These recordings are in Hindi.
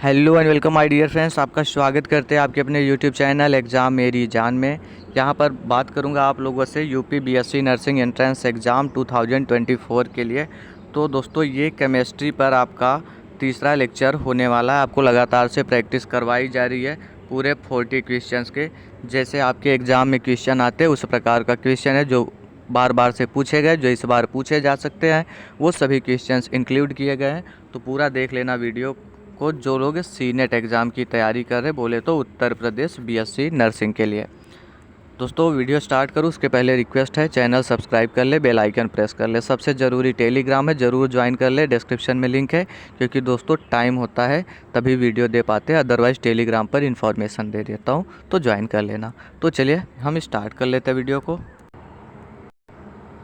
Hello and welcome my dear friends. आपका स्वागत करते हैं आपके अपने यूट्यूब चैनल एग्ज़ाम मेरी जान में। यहाँ पर बात करूँगा आप लोगों से UP BSc nursing entrance exam 2024 के लिए। तो दोस्तों ये केमिस्ट्री पर आपका तीसरा लेक्चर होने वाला है। आपको लगातार से प्रैक्टिस करवाई जा रही है पूरे 40 क्वेश्चंस के। जैसे आपके एग्ज़ाम में क्वेश्चन आते हैं उस प्रकार का क्वेश्चन है जो बार बार से पूछे गए, जो इस बार पूछे जा सकते हैं, वो सभी क्वेश्चंस इंक्लूड किए गए हैं। तो पूरा देख लेना वीडियो को। जो लोग सी नेट एग्ज़ाम की तैयारी कर रहे बोले तो उत्तर प्रदेश बीएससी नर्सिंग के लिए। दोस्तों वीडियो स्टार्ट करूँ उसके पहले रिक्वेस्ट है, चैनल सब्सक्राइब कर ले, बेल आइकन प्रेस कर ले। सबसे ज़रूरी टेलीग्राम है, ज़रूर ज्वाइन कर ले, डिस्क्रिप्शन में लिंक है। क्योंकि दोस्तों टाइम होता है तभी वीडियो दे पाते हैं, अदरवाइज़ टेलीग्राम पर इन्फॉर्मेशन दे देता हूँ, तो ज्वाइन कर लेना। तो चलिए हम स्टार्ट कर लेते हैं वीडियो को।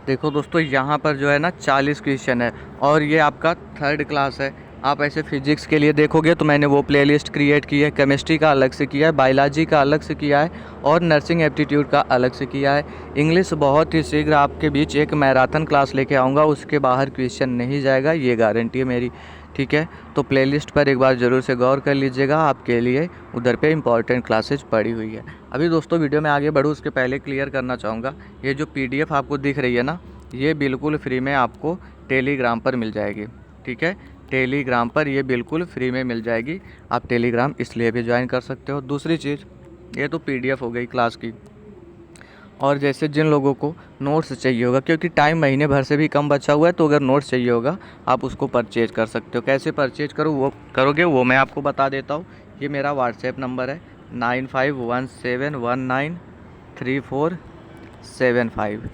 देखो दोस्तों यहाँ पर जो है ना 40 क्वेश्चन है और ये आपका थर्ड क्लास है। आप ऐसे फिजिक्स के लिए देखोगे तो मैंने वो प्लेलिस्ट क्रिएट की है, केमिस्ट्री का अलग से किया है, बायोलॉजी का अलग से किया है और नर्सिंग एप्टीट्यूड का अलग से किया है। इंग्लिश बहुत ही शीघ्र आपके बीच एक मैराथन क्लास लेके आऊँगा, उसके बाहर क्वेश्चन नहीं जाएगा, ये गारंटी है मेरी। ठीक है, तो प्लेलिस्ट पर एक बार ज़रूर से गौर कर लीजिएगा, आपके लिए उधर पे इंपॉर्टेंट क्लासेज पड़ी हुई है। अभी दोस्तों वीडियो में आगे बढ़ूँ उसके पहले क्लियर करना चाहूँगा, ये जो PDF आपको दिख रही है ना, ये बिल्कुल फ्री में आपको टेलीग्राम पर मिल जाएगी। ठीक है, टेलीग्राम पर ये बिल्कुल फ्री में मिल जाएगी। आप टेलीग्राम इसलिए भी ज्वाइन कर सकते हो। दूसरी चीज़, ये तो PDF हो गई क्लास की। और जैसे जिन लोगों को नोट्स चाहिए होगा, क्योंकि टाइम महीने भर से भी कम बचा हुआ है, तो अगर नोट्स चाहिए होगा आप उसको परचेज कर सकते हो। कैसे परचेज करोगे वो मैं आपको बता देता हूँ। ये मेरा व्हाट्सएप नंबर है 9517193475।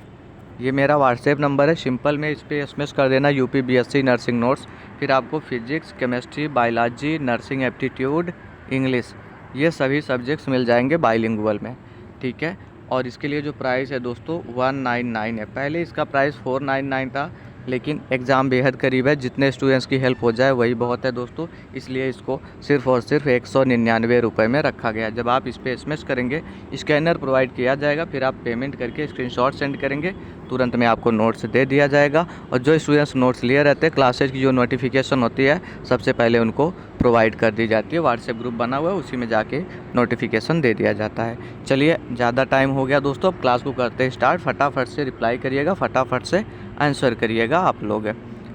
ये मेरा व्हाट्सएप नंबर है। सिंपल में इस पर SMS कर देना यूपी बीएससी नर्सिंग नोट्स, फिर आपको physics, chemistry, biology, nursing aptitude, English, ये सभी सब्जेक्ट्स मिल जाएंगे बाइलिंगुअल में। ठीक है, और इसके लिए जो प्राइस है दोस्तों 199 है। पहले इसका प्राइस 499 था, लेकिन एग्ज़ाम बेहद करीब है, जितने स्टूडेंट्स की हेल्प हो जाए वही बहुत है दोस्तों, इसलिए इसको सिर्फ़ और सिर्फ 199 रुपये में रखा गया। जब आप इस पर SMS करेंगे, स्कैनर प्रोवाइड किया जाएगा, फिर आप पेमेंट करके स्क्रीनशॉट सेंड करेंगे, तुरंत में आपको नोट्स दे दिया जाएगा। और जो स्टूडेंट्स नोट्स लिए रहते हैं, क्लासेज की जो नोटिफिकेशन होती है सबसे पहले उनको प्रोवाइड कर दी जाती है। व्हाट्सएप ग्रुप बना हुआ है, उसी में जाके नोटिफिकेशन दे दिया जाता है। चलिए ज़्यादा टाइम हो गया दोस्तों, अब क्लास को करते हैं स्टार्ट। फटाफट से रिप्लाई करिएगा, फटाफट से आंसर करिएगा आप लोग।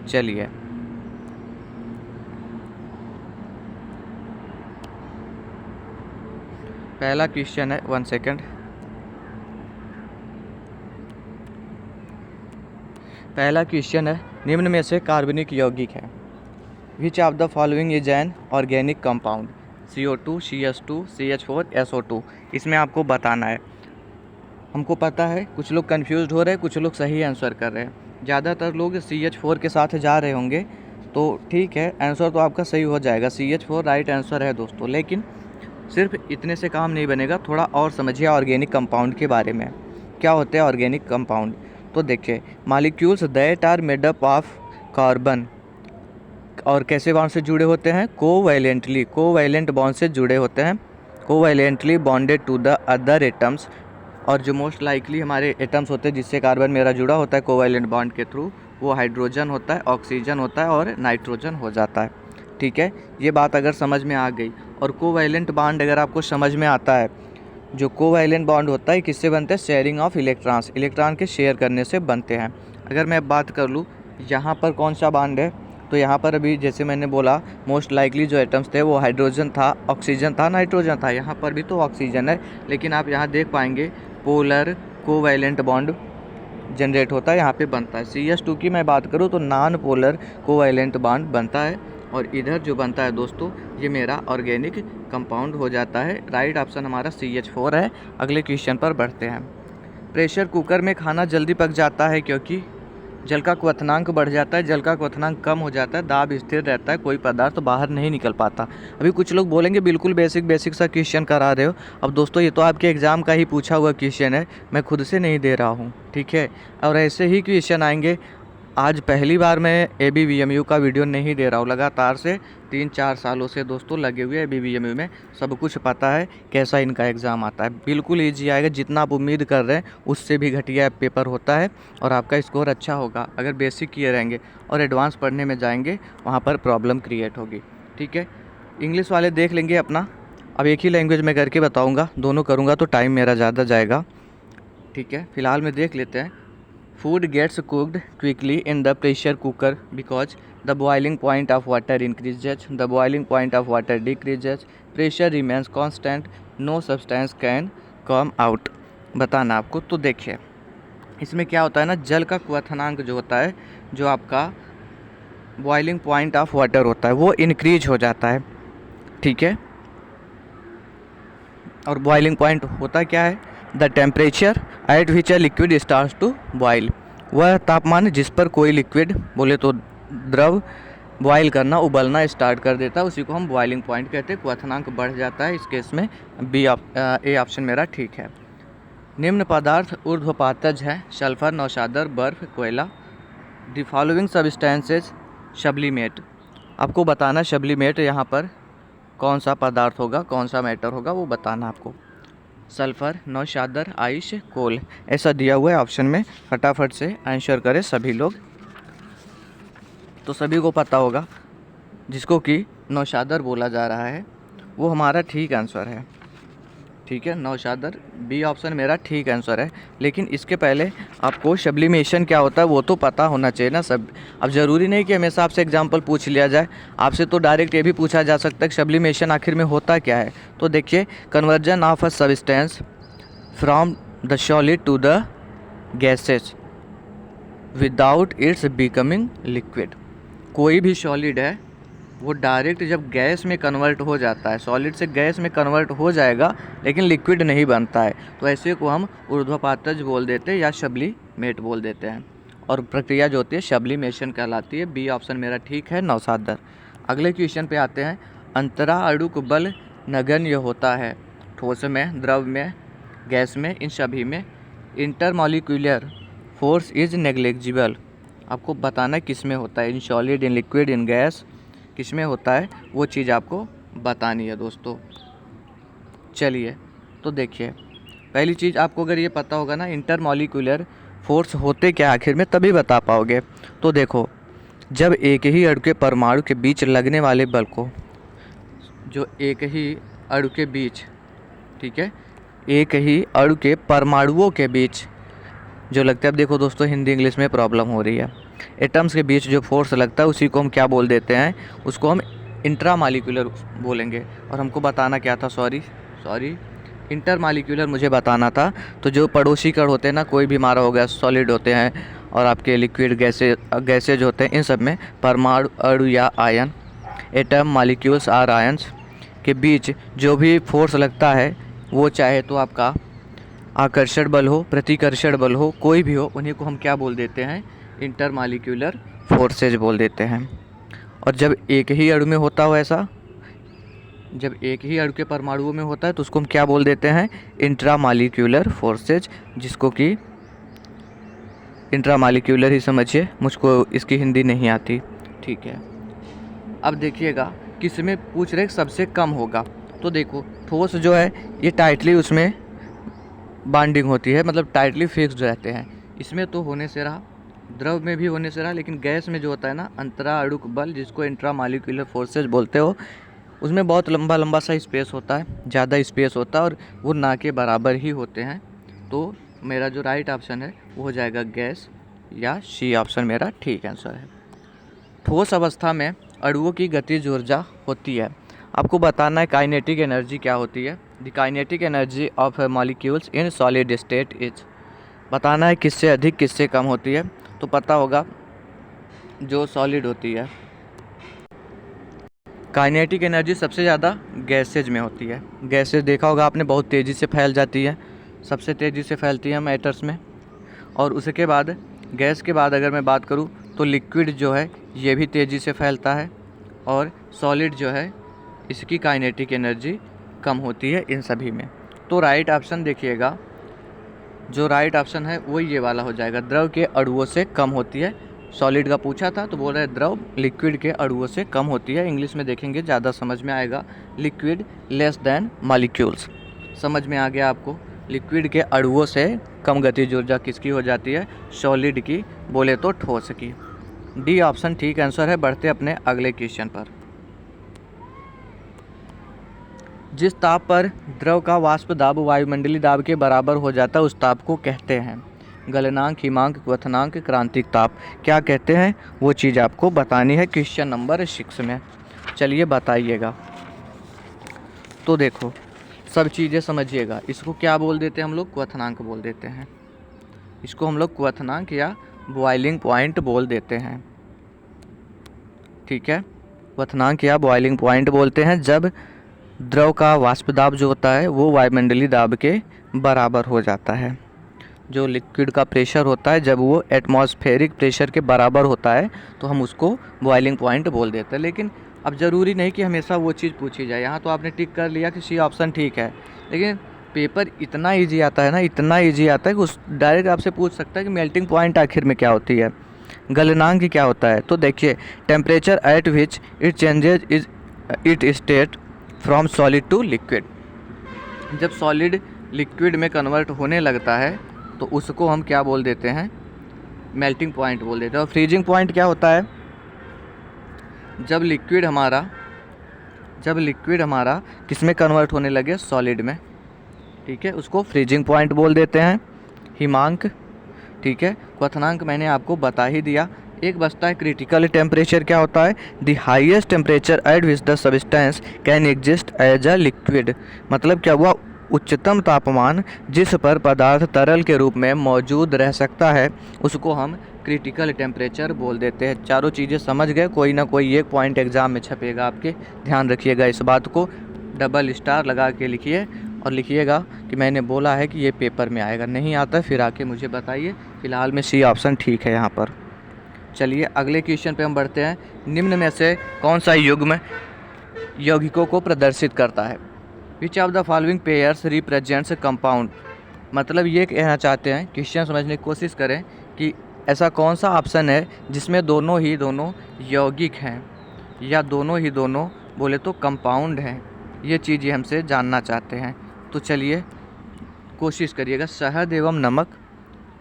चलिए पहला क्वेश्चन है, 1 सेकेंड। पहला क्वेश्चन है, निम्न में से कार्बनिक यौगिक है। Which of the following is an organic compound? CO2, CH2, CH4, SO2। इसमें आपको बताना है। हमको पता है कुछ लोग कंफ्यूज हो रहे हैं, कुछ लोग सही आंसर कर रहे हैं। ज़्यादातर लोग CH4 के साथ जा रहे होंगे, तो ठीक है, आंसर तो आपका सही हो जाएगा। CH4 राइट आंसर है दोस्तों। लेकिन सिर्फ इतने से काम नहीं बनेगा, थोड़ा और समझिए ऑर्गेनिक कंपाउंड के बारे में। क्या होते हैं ऑर्गेनिक कंपाउंड? तो देखिए, molecules that are made up of carbon, और कैसे बॉन्ड से जुड़े होते हैं? कोवैलेंटली, कोवैलेंट बॉन्ड से जुड़े होते हैं, covalently bonded to the other atoms. और जो मोस्ट लाइकली हमारे एटम्स होते हैं जिससे कार्बन मेरा जुड़ा होता है कोवैलेंट बॉन्ड के थ्रू, वो हाइड्रोजन होता है, ऑक्सीजन होता है और नाइट्रोजन हो जाता है। ठीक है, ये बात अगर समझ में आ गई। और कोवैलेंट बॉन्ड अगर आपको समझ में आता है, जो कोवैलेंट बॉन्ड होता है किससे बनते हैं? शेयरिंग ऑफ इलेक्ट्रॉन्स, इलेक्ट्रॉन के शेयर करने से बनते हैं। अगर मैं बात कर लूँ यहाँ पर कौन सा बॉन्ड है, तो यहाँ पर अभी जैसे मैंने बोला मोस्ट लाइकली जो एटम्स थे वो हाइड्रोजन था, ऑक्सीजन था, नाइट्रोजन था। यहाँ पर भी तो ऑक्सीजन है, लेकिन आप यहाँ देख पाएंगे पोलर कोवैलेंट बॉन्ड जनरेट होता है, यहाँ पे बनता है। CH2 की मैं बात करूँ तो नॉन पोलर कोवैलेंट बॉन्ड बनता है, और इधर जो बनता है दोस्तों ये मेरा ऑर्गेनिक कंपाउंड हो जाता है। राइट ऑप्शन हमारा CH4 है। अगले क्वेश्चन पर बढ़ते हैं। प्रेशर कुकर में खाना जल्दी पक जाता है क्योंकि जल का क्वथनांक बढ़ जाता है, जल का क्वथनांक कम हो जाता है, दाब स्थिर रहता है, कोई पदार्थ बाहर नहीं निकल पाता। अभी कुछ लोग बोलेंगे बिल्कुल बेसिक सा क्वेश्चन करा रहे हो। अब दोस्तों ये तो आपके एग्ज़ाम का ही पूछा हुआ क्वेश्चन है, मैं खुद से नहीं दे रहा हूँ। ठीक है, और ऐसे ही क्वेश्चन आएंगे। आज पहली बार मैं ABVMU का वीडियो नहीं दे रहा हूँ, लगातार से 3-4 सालों से दोस्तों लगे हुए ABVMU में, सब कुछ पता है कैसा इनका एग्ज़ाम आता है। बिल्कुल ईजी आएगा, जितना आप उम्मीद कर रहे हैं उससे भी घटिया पेपर होता है, और आपका स्कोर अच्छा होगा अगर बेसिक किए रहेंगे और एडवांस पढ़ने में जाएंगे, वहाँ पर प्रॉब्लम क्रिएट होगी। ठीक है, इंग्लिश वाले देख लेंगे अपना। अब एक ही लैंग्वेज में करके बताऊंगा, दोनों करूंगा तो टाइम मेरा ज़्यादा जाएगा, ठीक है। फ़िलहाल में देख लेते हैं। Food gets cooked quickly in the pressure cooker because the boiling point of water increases, the boiling point of water decreases, pressure remains constant, no substance can come out. बताना आपको। तो देखिए इसमें क्या होता है ना, जल का क्वथनांक जो होता है, जो आपका बॉइलिंग पॉइंट ऑफ वाटर होता है, वो इंक्रीज हो जाता है, ठीक है। और बॉइलिंग पॉइंट होता क्या है, the temperature at which a liquid starts to boil, वह तापमान जिस पर कोई लिक्विड, बोले तो द्रव, बॉयल करना, उबलना स्टार्ट कर देता है, उसी को हम बॉइलिंग पॉइंट कहते हैं। क्वथनांक बढ़ जाता है। इस केस में ए ऑप्शन मेरा ठीक है। निम्न पदार्थ ऊर्ध्वपातज है, सल्फर, नौशादर, बर्फ, कोयला। The following substances sublimate. आपको बताना सब्लिमेट यहाँ पर कौन सा पदार्थ होगा, कौन सा मैटर होगा, वो बताना आपको। सल्फ़र, नौशादर, आइस, कोल, ऐसा दिया हुआ है ऑप्शन में। फटाफट से आंसर करें सभी लोग। तो सभी को पता होगा जिसको कि नौशादर बोला जा रहा है, वो हमारा ठीक आंसर है, ठीक है। नौशादर बी ऑप्शन मेरा ठीक आंसर है। लेकिन इसके पहले आपको सब्लिमेशन क्या होता है वो तो पता होना चाहिए ना सब। अब ज़रूरी नहीं कि हमेशा आपसे एग्जांपल पूछ लिया जाए, आपसे तो डायरेक्ट ये भी पूछा जा सकता है कि सब्लिमेशन आखिर में होता क्या है। तो देखिए, conversion of a substance from the solid to the gases without its becoming liquid. कोई भी सॉलिड है वो डायरेक्ट जब गैस में कन्वर्ट हो जाता है, सॉलिड से गैस में कन्वर्ट हो जाएगा, लेकिन लिक्विड नहीं बनता है, तो ऐसे को हम ऊर्ध्वपातज बोल देते हैं या सब्लिमेट बोल देते हैं। और प्रक्रिया जो होती है सब्लिमेशन कहलाती है। बी ऑप्शन मेरा ठीक है, नौशादर। अगले क्वेश्चन पे आते हैं। अंतरा अणुक बल नगण्य होता है, ठोस में, द्रव में, गैस में, इन सभी में। Intermolecular force is negligible. आपको बताना किस में होता है, in solid, in liquid, in gas, किस में होता है, वो चीज़ आपको बतानी है दोस्तों। चलिए तो देखिए, पहली चीज़ आपको अगर ये पता होगा ना इंटरमॉलिक्यूलर फोर्स होते क्या आखिर में, तभी बता पाओगे। तो देखो, जब एक ही अणु के परमाणु के बीच लगने वाले बल को, जो एक ही अणु के बीच, ठीक है, एक ही अणु के परमाणुओं के बीच जो लगता है, अब देखो दोस्तों हिंदी इंग्लिश में प्रॉब्लम हो रही है, एटम्स के बीच जो फोर्स लगता है उसी को हम क्या बोल देते हैं, उसको हम इंट्रामॉलिक्यूलर बोलेंगे। और हमको बताना क्या था, सॉरी इंटरमॉलिक्यूलर मुझे बताना था। तो जो पड़ोसी कण होते हैं ना, कोई भी हमारा हो गया सॉलिड होते हैं और आपके लिक्विड गैसेज होते हैं, इन सब में परमाणु, अणु या आयन, एटम, मॉलिक्यूल्स और आयन्स के बीच जो भी फोर्स लगता है, वो चाहे तो आपका आकर्षण बल हो, प्रतिकर्षण बल हो, कोई भी हो, उन्हीं को हम क्या बोल देते हैं, इंटरमॉलिक्यूलर फोर्सेज बोल देते हैं। और जब एक ही अणु में होता हो ऐसा, जब एक ही अणु के परमाणुओं में होता है तो उसको हम क्या बोल देते हैं, इंट्रामॉलिक्यूलर फोर्सेज, जिसको कि इंट्रामॉलिक्यूलर ही समझिए, मुझको इसकी हिंदी नहीं आती, ठीक है। अब देखिएगा किस में पूछ रहे सबसे कम होगा। तो देखो ठोस जो है ये टाइटली उसमें बाइंडिंग होती है, मतलब टाइटली फिक्स्ड रहते हैं, इसमें तो होने से रहा, द्रव में भी होने से रहा। लेकिन गैस में जो होता है ना अंतरा अणुक बल, जिसको इंट्रामॉलिक्यूलर फोर्सेज बोलते हो, उसमें बहुत लंबा लंबा सा स्पेस होता है, ज़्यादा स्पेस होता है और वो ना के बराबर ही होते हैं। तो मेरा जो राइट ऑप्शन है वो हो जाएगा गैस, या सी ऑप्शन मेरा ठीक आंसर है। ठोस अवस्था में अणुओं की गतिज ऊर्जा होती है। आपको बताना है काइनेटिक एनर्जी क्या होती है। The kinetic energy of molecules in solid state is. बताना है किससे अधिक किससे कम होती है। तो पता होगा जो सॉलिड होती है, काइनेटिक एनर्जी सबसे ज़्यादा गैसेज में होती है। गैसेज देखा होगा आपने, बहुत तेज़ी से फैल जाती है, सबसे तेज़ी से फैलती है मैटर्स में। और उसके बाद गैस के बाद अगर मैं बात करूँ तो लिक्विड जो है ये भी तेज़ी से फैलता है, और सॉलिड जो है इसकी काइनेटिक एनर्जी कम होती है इन सभी में। तो राइट ऑप्शन देखिएगा, जो राइट ऑप्शन है वो ये वाला हो जाएगा, द्रव के अणुओं से कम होती है। सॉलिड का पूछा था तो बोल रहे द्रव लिक्विड के अणुओं से कम होती है। इंग्लिश में देखेंगे ज़्यादा समझ में आएगा, लिक्विड लेस देन मॉलिक्यूल्स। समझ में आ गया आपको, लिक्विड के अणुओं से कम गतिज ऊर्जा किसकी हो जाती है, सॉलिड की, बोले तो ठोस की। डी ऑप्शन ठीक आंसर है। बढ़ते अपने अगले क्वेश्चन पर। जिस ताप पर द्रव का वाष्प दाब वायुमंडलीय दाब के बराबर हो जाता है उस ताप को कहते हैं गलनांक, हिमांक, क्वथनांक, क्रांतिक ताप। क्या कहते हैं वो चीज़ आपको बतानी है क्वेश्चन नंबर 6 में। चलिए बताइएगा। तो देखो सब चीज़ें समझिएगा। इसको क्या बोल देते हैं हम लोग? क्वथनांक बोल देते हैं। इसको हम लोग क्वथनांक या बॉइलिंग पॉइंट बोल देते हैं। ठीक है, क्वथनांक या बॉइलिंग पॉइंट बोलते हैं जब द्रव का वाष्प दाब जो होता है वो वायुमंडलीय दाब के बराबर हो जाता है। जो लिक्विड का प्रेशर होता है जब वो एटमॉस्फेरिक प्रेशर के बराबर होता है तो हम उसको बॉइलिंग पॉइंट बोल देते हैं। लेकिन अब ज़रूरी नहीं कि हमेशा वो चीज़ पूछी जाए। यहाँ तो आपने टिक कर लिया कि सी ऑप्शन ठीक है, लेकिन पेपर इतना ईजी आता है ना, इतना ईजी आता है कि उस डायरेक्ट आपसे पूछ सकता है कि मेल्टिंग पॉइंट आखिर में क्या होती है, गलनांक क्या होता है। तो देखिए, temperature at which it changes is it state from solid to liquid. जब सॉलिड लिक्विड में कन्वर्ट होने लगता है तो उसको हम क्या बोल देते हैं? मेल्टिंग पॉइंट बोल देते हैं। और फ्रीजिंग पॉइंट क्या होता है? जब लिक्विड हमारा किस में कन्वर्ट होने लगे? सॉलिड में। ठीक है, उसको फ्रीजिंग पॉइंट बोल देते हैं। हिमांक, ठीक है। क्वथनांक मैंने आपको बता ही दिया। एक बचता है क्रिटिकल टेम्परेचर। क्या होता है? The highest temperature at which the substance can exist as a liquid. मतलब क्या हुआ? उच्चतम तापमान जिस पर पदार्थ तरल के रूप में मौजूद रह सकता है उसको हम क्रिटिकल टेम्परेचर बोल देते हैं। चारों चीज़ें समझ गए? कोई ना कोई एक पॉइंट एग्जाम में छपेगा आपके, ध्यान रखिएगा इस बात को। डबल स्टार लगा के लिखिए और लिखिएगा कि मैंने बोला है कि ये पेपर में आएगा। नहीं आता फिर आके मुझे बताइए। फ़िलहाल में सी ऑप्शन ठीक है यहाँ पर। चलिए अगले क्वेश्चन पे हम बढ़ते हैं। निम्न में से कौन सा युग्म यौगिकों को प्रदर्शित करता है? Which of the following pairs represents compound. मतलब ये कहना चाहते हैं, क्वेश्चन समझने की कोशिश करें कि ऐसा कौन सा ऑप्शन है जिसमें दोनों यौगिक हैं या दोनों बोले तो कंपाउंड हैं। ये चीज़ ये हमसे जानना चाहते हैं। तो चलिए कोशिश करिएगा। शहद एवं नमक।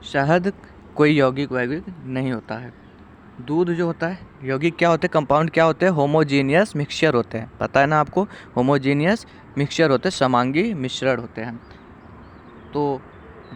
शहद कोई यौगिक नहीं होता है। दूध जो होता है यौगिक क्या होते हैं? कंपाउंड क्या होते हैं? होमोजीनियस मिक्सचर होते हैं। पता है ना आपको? होमोजीनियस मिक्सचर होते हैं, समांगी मिश्रण होते हैं। तो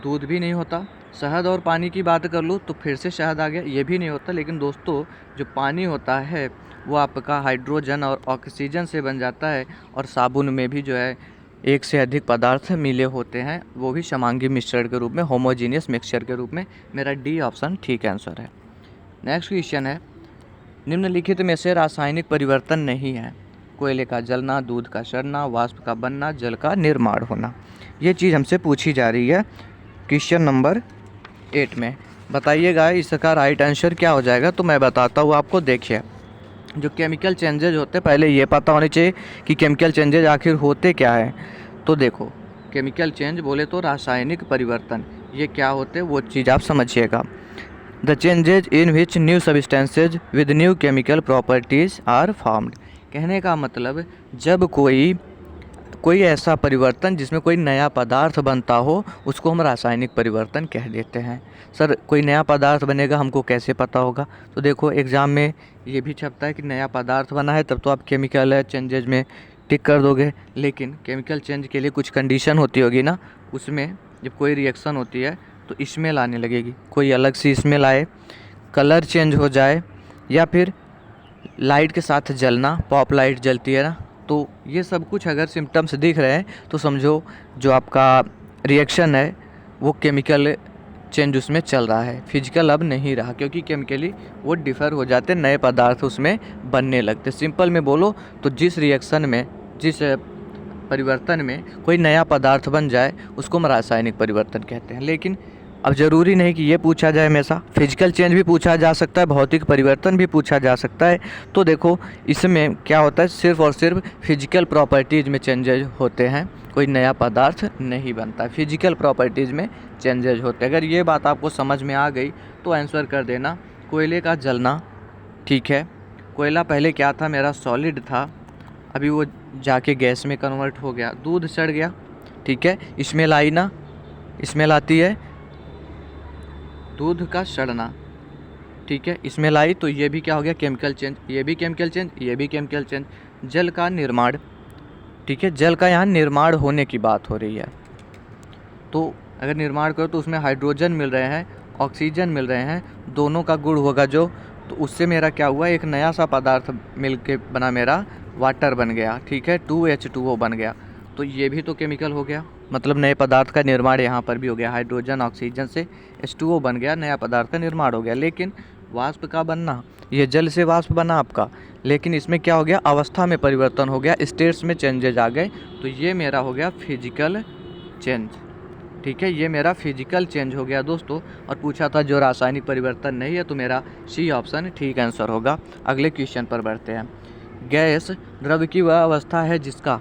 दूध भी नहीं होता। शहद और पानी की बात कर लूँ तो फिर से शहद आ गया, ये भी नहीं होता। लेकिन दोस्तों जो पानी होता है वो आपका हाइड्रोजन और ऑक्सीजन से बन जाता है, और साबुन में भी जो है एक से अधिक पदार्थ मिले होते हैं, वो भी समांगी मिश्रण के रूप में, होमोजीनियस मिक्सचर के रूप में। मेरा डी ऑप्शन ठीक आंसर है। नेक्स्ट क्वेश्चन है, निम्नलिखित में से रासायनिक परिवर्तन नहीं है? कोयले का जलना, दूध का सड़ना, वाष्प का बनना, जल का निर्माण होना। ये चीज़ हमसे पूछी जा रही है क्वेश्चन नंबर 8 में। बताइएगा इसका राइट आंसर क्या हो जाएगा। तो मैं बताता हूँ आपको। देखिए, जो केमिकल चेंजेज होते हैं, पहले ये पता होनी चाहिए कि केमिकल चेंजेज आखिर होते क्या है। तो देखो, केमिकल चेंज बोले तो रासायनिक परिवर्तन, ये क्या होते हैं वो चीज़ आप समझिएगा। The changes in which new substances with new chemical properties are formed. कहने का मतलब जब कोई ऐसा परिवर्तन जिसमें कोई नया पदार्थ बनता हो उसको हम रासायनिक परिवर्तन कह देते हैं। सर कोई नया पदार्थ बनेगा हमको कैसे पता होगा? तो देखो एग्ज़ाम में ये भी छपता है कि नया पदार्थ बना है, तब तो आप केमिकल चेंजेज में टिक कर दोगे। लेकिन केमिकल चेंज के लिए कुछ कंडीशन होती होगी ना, उसमें जब कोई रिएक्शन होती है तो स्मेल आने लगेगी, कोई अलग सी स्मेल आए, कलर चेंज हो जाए, या फिर लाइट के साथ जलना, पॉप लाइट जलती है ना, तो ये सब कुछ अगर सिम्टम्स दिख रहे हैं तो समझो जो आपका रिएक्शन है वो केमिकल चेंज उसमें चल रहा है, फिजिकल अब नहीं रहा, क्योंकि केमिकली वो डिफ़र हो जाते, नए पदार्थ उसमें बनने लगते। सिंपल में बोलो तो जिस रिएक्शन में, जिस परिवर्तन में कोई नया पदार्थ बन जाए उसको हम रासायनिक परिवर्तन कहते हैं। लेकिन अब ज़रूरी नहीं कि ये पूछा जाए हमेशा, फिजिकल चेंज भी पूछा जा सकता है, भौतिक परिवर्तन भी पूछा जा सकता है। तो देखो इसमें क्या होता है, सिर्फ़ और सिर्फ फिजिकल प्रॉपर्टीज़ में चेंजेज होते हैं, कोई नया पदार्थ नहीं बनता, फिजिकल प्रॉपर्टीज़ में चेंजेज होते हैं। अगर ये बात आपको समझ में आ गई तो आंसर कर देना। कोयले का जलना, ठीक है, कोयला पहले क्या था, मेरा सॉलिड था, अभी वो जाके गैस में कन्वर्ट हो गया। दूध सड़ गया, ठीक है, स्मेल आई ना, स्मेल आती है, दूध का सड़ना, ठीक है, स्मेल आई, तो ये भी क्या हो गया, केमिकल चेंज, ये भी केमिकल चेंज, ये भी केमिकल चेंज। जल का निर्माण, ठीक है, जल का यहाँ निर्माण होने की बात हो रही है। तो अगर निर्माण करो तो उसमें हाइड्रोजन मिल रहे हैं, ऑक्सीजन मिल रहे हैं, दोनों का गुण होगा जो, तो उससे मेरा क्या हुआ, एक नया सा पदार्थ मिल के बना, मेरा वाटर बन गया। ठीक है, 2H2O बन गया। तो ये भी तो केमिकल हो गया, मतलब नए पदार्थ का निर्माण यहाँ पर भी हो गया। हाइड्रोजन ऑक्सीजन से H2O बन गया, नया पदार्थ का निर्माण हो गया। लेकिन वाष्प का बनना, ये जल से वाष्प बना आपका, लेकिन इसमें क्या हो गया, अवस्था में परिवर्तन हो गया, स्टेट्स में चेंजेज आ गए। तो ये मेरा हो गया फिजिकल चेंज। ठीक है, ये मेरा फिजिकल चेंज हो गया दोस्तों। और पूछा था जो रासायनिक परिवर्तन नहीं है, तो मेरा सी ऑप्शन ठीक आंसर होगा। अगले क्वेश्चन पर बढ़ते हैं। गैस द्रव की वह अवस्था है जिसका,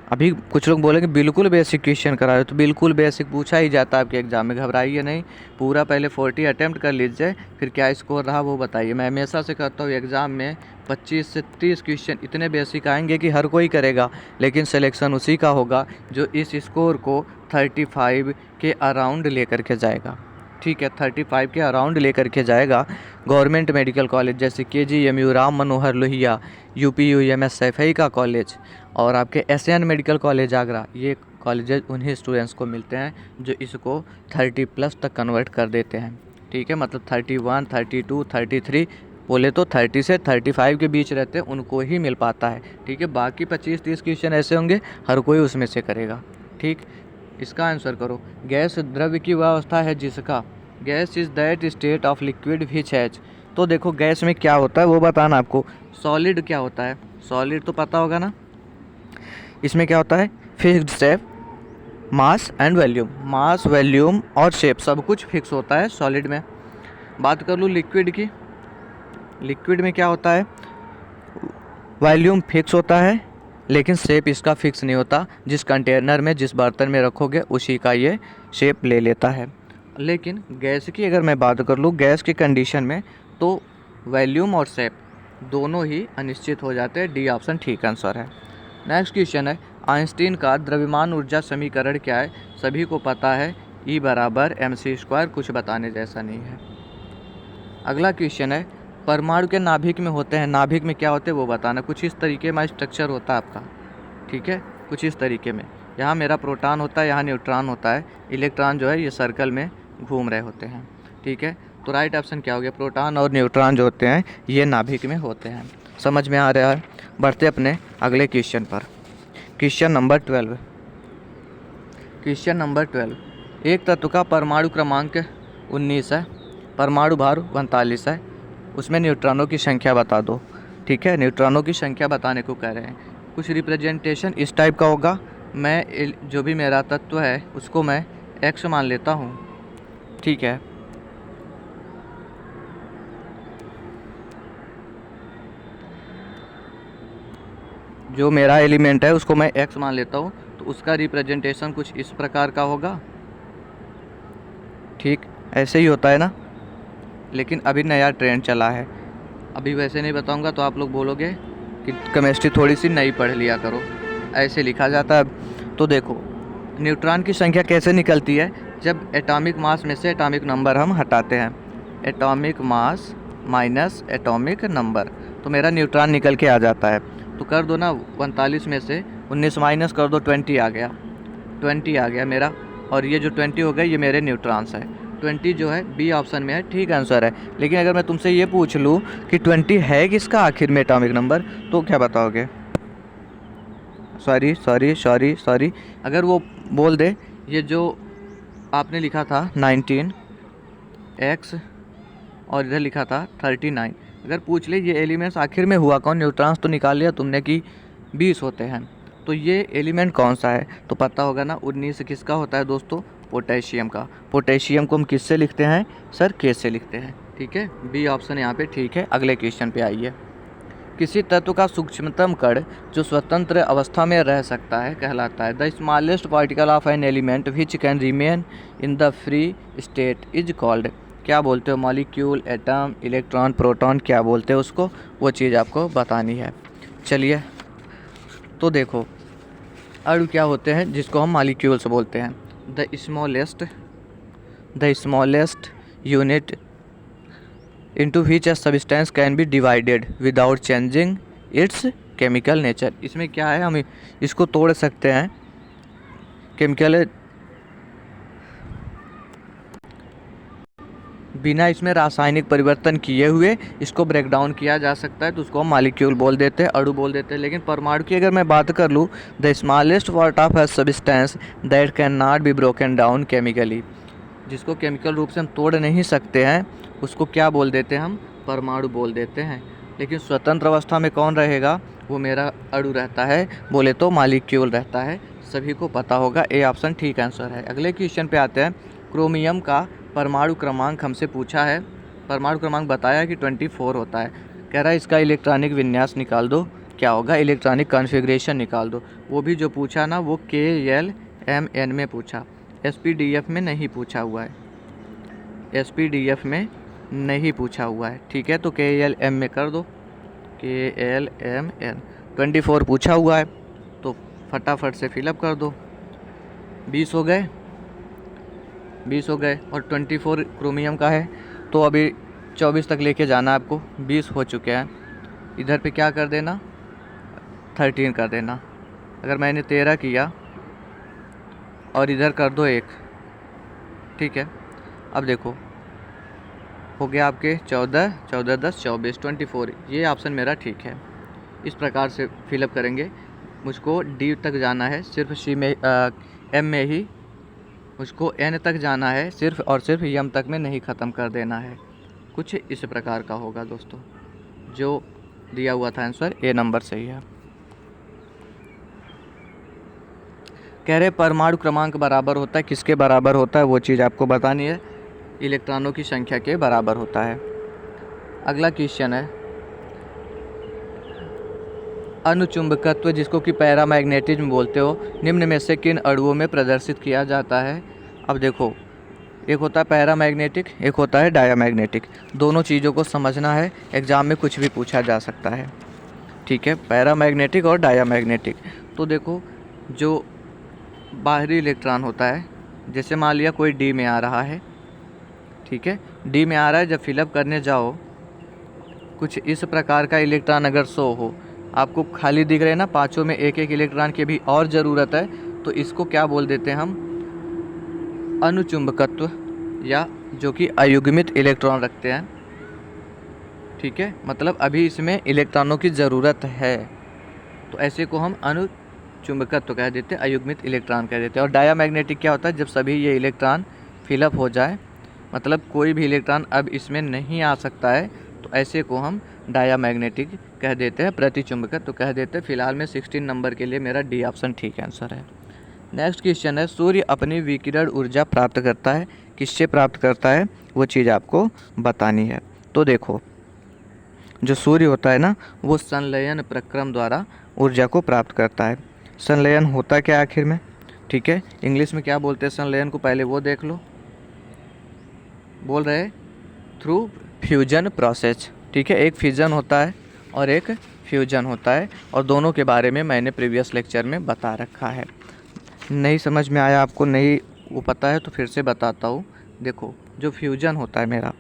अभी कुछ लोग बोलेंगे बिल्कुल बेसिक क्वेश्चन करा रहे हो, तो बिल्कुल बेसिक पूछा ही जाता है आपके एग्जाम में, घबराइए नहीं। पूरा पहले 40 अटैम्प्ट कर लीजिए, फिर क्या स्कोर रहा वो बताइए। मैं हमेशा से करता हूँ एग्ज़ाम में 25 से 30 क्वेश्चन इतने बेसिक आएंगे कि हर कोई करेगा, लेकिन सिलेक्शन उसी का होगा जो इस स्कोर को 35 के अराउंड लेकर के जाएगा। ठीक है, 35 के अराउंड लेकर के जाएगा। गवर्नमेंट मेडिकल कॉलेज जैसे KGMU राम मनोहर लोहिया, UPUMS सैफई का कॉलेज, और आपके SN मेडिकल कॉलेज आगरा, ये कॉलेजेस उन्हीं स्टूडेंट्स को मिलते हैं जो इसको 30+ तक कन्वर्ट कर देते हैं। ठीक है, मतलब 31, 32, 33 बोले तो 30 से 35 के बीच रहते हैं, उनको ही मिल पाता है। ठीक है, बाकी 25-30 क्वेश्चन ऐसे होंगे हर कोई उसमें से करेगा। ठीक, इसका आंसर करो। गैस द्रव्य की वह अवस्था है जिसका, gas is that state of liquid which has. तो देखो गैस में क्या होता है वो बताना आपको। सॉलिड क्या होता है, सॉलिड तो पता होगा ना। इसमें क्या होता है, fixed shape, mass and volume. Mass, volume और शेप सब कुछ फिक्स होता है सॉलिड में। बात कर लूँ लिक्विड की, लिक्विड में क्या होता है, वॉल्यूम फिक्स होता है लेकिन शेप इसका फिक्स नहीं होता। जिस कंटेनर में, जिस बर्तन में रखोगे उसी का ये शेप ले लेता है। लेकिन गैस की अगर मैं बात कर लूँ, गैस की कंडीशन में तो वॉल्यूम और शेप दोनों ही अनिश्चित हो जाते हैं। डी ऑप्शन ठीक आंसर है। नेक्स्ट क्वेश्चन है, आइंस्टीन का द्रव्यमान ऊर्जा समीकरण क्या है। सभी को पता है E = mc², कुछ बताने जैसा नहीं है। अगला क्वेश्चन है, परमाणु के नाभिक में होते हैं, नाभिक में क्या होते हैं वो बताना। कुछ इस तरीके में स्ट्रक्चर होता है आपका। ठीक है, कुछ इस तरीके में, यहाँ मेरा प्रोटॉन होता है, यहाँ न्यूट्रॉन होता है, इलेक्ट्रॉन जो है ये सर्कल में घूम रहे होते हैं। ठीक है, तो राइट ऑप्शन क्या हो गया, प्रोटॉन और न्यूट्रॉन जो होते हैं ये नाभिक में होते हैं। समझ में आ रहा है। बढ़ते अपने अगले क्वेश्चन पर। Question number 12। क्वेश्चन नंबर 12, एक तत्व का परमाणु क्रमांक 19 है, परमाणु भार 45 है, उसमें न्यूट्रॉनों की संख्या बता दो। ठीक है, न्यूट्रॉनों की संख्या बताने को कह रहे हैं। कुछ रिप्रेजेंटेशन इस टाइप का होगा। मैं जो भी मेरा तत्व है उसको मैं x मान लेता हूँ। ठीक है, जो मेरा एलिमेंट है उसको मैं x मान लेता हूँ, तो उसका रिप्रेजेंटेशन कुछ इस प्रकार का होगा। ठीक, ऐसे ही होता है ना, लेकिन अभी नया ट्रेंड चला है। अभी वैसे नहीं बताऊंगा तो आप लोग बोलोगे कि केमिस्ट्री थोड़ी सी नई पढ़ लिया करो, ऐसे लिखा जाता है। तो देखो न्यूट्रॉन की संख्या कैसे निकलती है, जब एटॉमिक मास में से एटॉमिक नंबर हम हटाते हैं, atomic mass minus atomic number, तो मेरा न्यूट्रॉन निकल के आ जाता है। तो कर दो ना, 45 में से 19 माइनस कर दो, 20 आ गया, 20 आ गया मेरा। और ये जो 20 हो गए ये मेरे न्यूट्रॉन्स हैं। 20 जो है बी ऑप्शन में है, ठीक आंसर है। लेकिन अगर मैं तुमसे ये पूछ लूँ कि 20 है किसका आखिर में एटॉमिक नंबर, तो क्या बताओगे। सॉरी, अगर वो बोल दे ये जो आपने लिखा था 19 x और इधर लिखा था 39, अगर पूछ ले ये एलिमेंट्स आखिर में हुआ कौन, न्यूट्रॉन्स तो निकाल लिया तुमने कि 20 होते हैं, तो ये एलिमेंट कौन सा है, तो पता होगा ना। 19 किसका होता है दोस्तों, पोटेशियम का। पोटेशियम को हम किससे लिखते हैं सर, K से लिखते हैं। ठीक है, बी ऑप्शन यहाँ पे ठीक है। अगले क्वेश्चन पे आइए। किसी तत्व का सूक्ष्मतम कण जो स्वतंत्र अवस्था में रह सकता है कहलाता है, the smallest particle of an element which can remain in the free state is called. क्या बोलते हो, मॉलिक्यूल, एटम, इलेक्ट्रॉन, प्रोटॉन, क्या बोलते हैं उसको, वो चीज़ आपको बतानी है। चलिए तो देखो अणु क्या होते हैं जिसको हम मॉलिक्यूल्स बोलते हैं। The smallest unit into which a substance can be divided without changing its chemical nature. इसमें क्या है, हम इसको तोड़ सकते हैं, केमिकल बिना इसमें रासायनिक परिवर्तन किए हुए इसको ब्रेक डाउन किया जा सकता है, तो उसको हम मालिक्यूल बोल देते हैं, अणु बोल देते हैं। लेकिन परमाणु की अगर मैं बात कर लूँ, the smallest part of a substance that can not be broken down chemically, जिसको केमिकल रूप से हम तोड़ नहीं सकते हैं, उसको क्या बोल देते हैं, हम परमाणु बोल देते हैं। लेकिन स्वतंत्र अवस्था में कौन रहेगा, वो मेरा अणु रहता है, बोले तो मालिक्यूल रहता है। सभी को पता होगा, ए ऑप्शन ठीक आंसर है। अगले क्वेश्चन पे आते हैं। क्रोमियम का परमाणु क्रमांक हमसे पूछा है, परमाणु क्रमांक बताया कि 24 होता है। कह रहा है इसका इलेक्ट्रॉनिक विन्यास निकाल दो, क्या होगा, इलेक्ट्रॉनिक कॉन्फ़िगरेशन निकाल दो। वो भी जो पूछा ना, वो KLMN में पूछा, SPDF में नहीं पूछा हुआ है, SPDF में नहीं पूछा हुआ है। ठीक है, तो KLM में कर दो, KLMN। 24 पूछा हुआ है, तो फटाफट से फिलअप कर दो। 20 हो गए, 20 हो गए, और 24 क्रोमियम का है, तो अभी 24 तक लेके जाना है आपको। 20 हो चुके हैं, इधर पे क्या कर देना, 13 कर देना। अगर मैंने 13 किया और इधर कर दो 1, ठीक है। अब देखो हो गया आपके 14, 14 10 24, 24। ये ऑप्शन मेरा ठीक है। इस प्रकार से फिलअप करेंगे। मुझको D तक जाना है, सिर्फ C में M में ही, मुझको N तक जाना है, सिर्फ और सिर्फ M तक में नहीं ख़त्म कर देना है। कुछ इस प्रकार का होगा दोस्तों, जो दिया हुआ था आंसर A नंबर सही है। कह रहे परमाणु क्रमांक बराबर होता है, किसके बराबर होता है, वो चीज़ आपको बतानी है, इलेक्ट्रॉनों की संख्या के बराबर होता है। अगला क्वेश्चन है, अनुचुंबकत्व, जिसको कि पैरामैग्नेटिज्म बोलते हो, निम्न में से किन अणुओं में प्रदर्शित किया जाता है। अब देखो, एक होता है पैरामैग्नेटिक, एक होता है डायामैग्नेटिक। दोनों चीज़ों को समझना है, एग्ज़ाम में कुछ भी पूछा जा सकता है। ठीक है, पैरामैग्नेटिक और डायामैग्नेटिक। तो देखो, जो बाहरी इलेक्ट्रॉन होता है, जैसे मान लिया कोई D में आ रहा है, ठीक है, D में आ रहा है, जब फिलअप करने जाओ, कुछ इस प्रकार का इलेक्ट्रॉन अगर शो हो, आपको खाली दिख रहे हैं ना, पांचों में एक एक इलेक्ट्रॉन की भी और ज़रूरत है, तो इसको क्या बोल देते हैं हम, अनुचुंबकत्व, या जो कि अयुग्मित इलेक्ट्रॉन रखते हैं। ठीक है, मतलब अभी इसमें इलेक्ट्रॉनों की ज़रूरत है, तो ऐसे को हम अनुचुंबकत्व कह देते हैं, अयुग्मित इलेक्ट्रॉन कह देते हैं। और डायामैग्नेटिक क्या होता है, जब सभी ये इलेक्ट्रॉन फिलअप हो जाए, मतलब कोई भी इलेक्ट्रॉन अब इसमें नहीं आ सकता है, तो ऐसे को हम डायामैग्नेटिक कह देते हैं, प्रतिचुंबकत्व कह देते हैं। फिलहाल में 16 नंबर के लिए मेरा D ऑप्शन ठीक आंसर है। नेक्स्ट क्वेश्चन है, सूर्य अपनी विकिरण ऊर्जा प्राप्त करता है, किससे प्राप्त करता है, वो चीज़ आपको बतानी है। तो देखो, जो सूर्य होता है ना, वो संलयन प्रक्रम द्वारा ऊर्जा को प्राप्त करता है। संलयन होता क्या आखिर में, ठीक है, इंग्लिश में क्या बोलते हैं संलयन को, पहले वो देख लो। बोल रहे थ्रू फ्यूजन प्रोसेस। ठीक है, एक फिजन होता है और एक फ्यूजन होता है, और दोनों के बारे में मैंने प्रीवियस लेक्चर में बता रखा है। नहीं समझ में आया आपको, नहीं वो पता है, तो फिर से बताता हूँ। देखो, जो फ्यूजन होता है मेरा,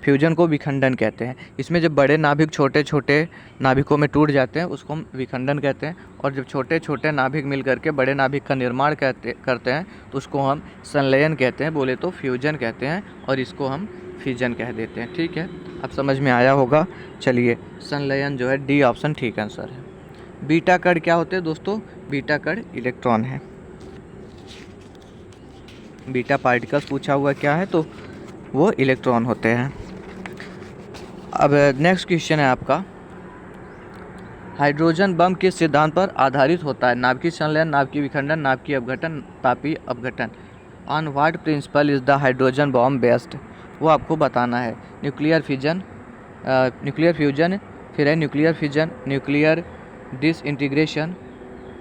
फ्यूजन को विखंडन कहते हैं। इसमें जब बड़े नाभिक छोटे छोटे नाभिकों में टूट जाते हैं, उसको हम विखंडन कहते हैं। और जब छोटे छोटे नाभिक मिल करके बड़े नाभिक का निर्माण करते हैं, तो उसको हम संलयन कहते हैं, बोले तो फ्यूजन कहते हैं, और इसको हम फिजन कह देते हैं। ठीक है, अब समझ में आया होगा। चलिए, संलयन जो है D ऑप्शन ठीक आंसर है। बीटा कण क्या होते हैं दोस्तों, बीटा कण इलेक्ट्रॉन है। बीटा पार्टिकल्स पूछा हुआ क्या है, तो वो इलेक्ट्रॉन होते हैं। अब नेक्स्ट क्वेश्चन है आपका, हाइड्रोजन बम किस सिद्धांत पर आधारित होता है, नाभिकीय संलयन, नाभिकीय विखंडन, नाभिकीय अपघटन, तापीय अपघटन। On what principle is the hydrogen bomb based, वो आपको बताना है। न्यूक्लियर फ्यूजन, फिर है nuclear fission, nuclear disintegration,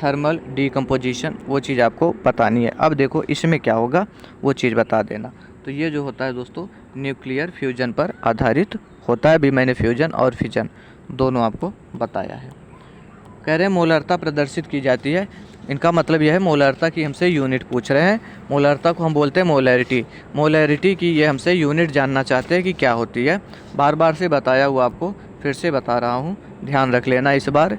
thermal decomposition, वो चीज़ आपको बतानी है। अब देखो, इसमें क्या होगा वो चीज़ बता देना। तो ये जो होता है दोस्तों, न्यूक्लियर फ्यूजन पर आधारित होता है। अभी मैंने फ्यूजन और फिजन दोनों आपको बताया है। कह रहे हैं मोलरता प्रदर्शित की जाती है, इनका मतलब यह है मोलरता की हमसे यूनिट पूछ रहे हैं। मोलरता को हम बोलते हैं मोलैरिटी। मोलैरिटी की ये हमसे यूनिट जानना चाहते हैं कि क्या होती है। बार बार से बताया हुआ आपको फिर से बता रहा हूँ, ध्यान रख लेना इस बार।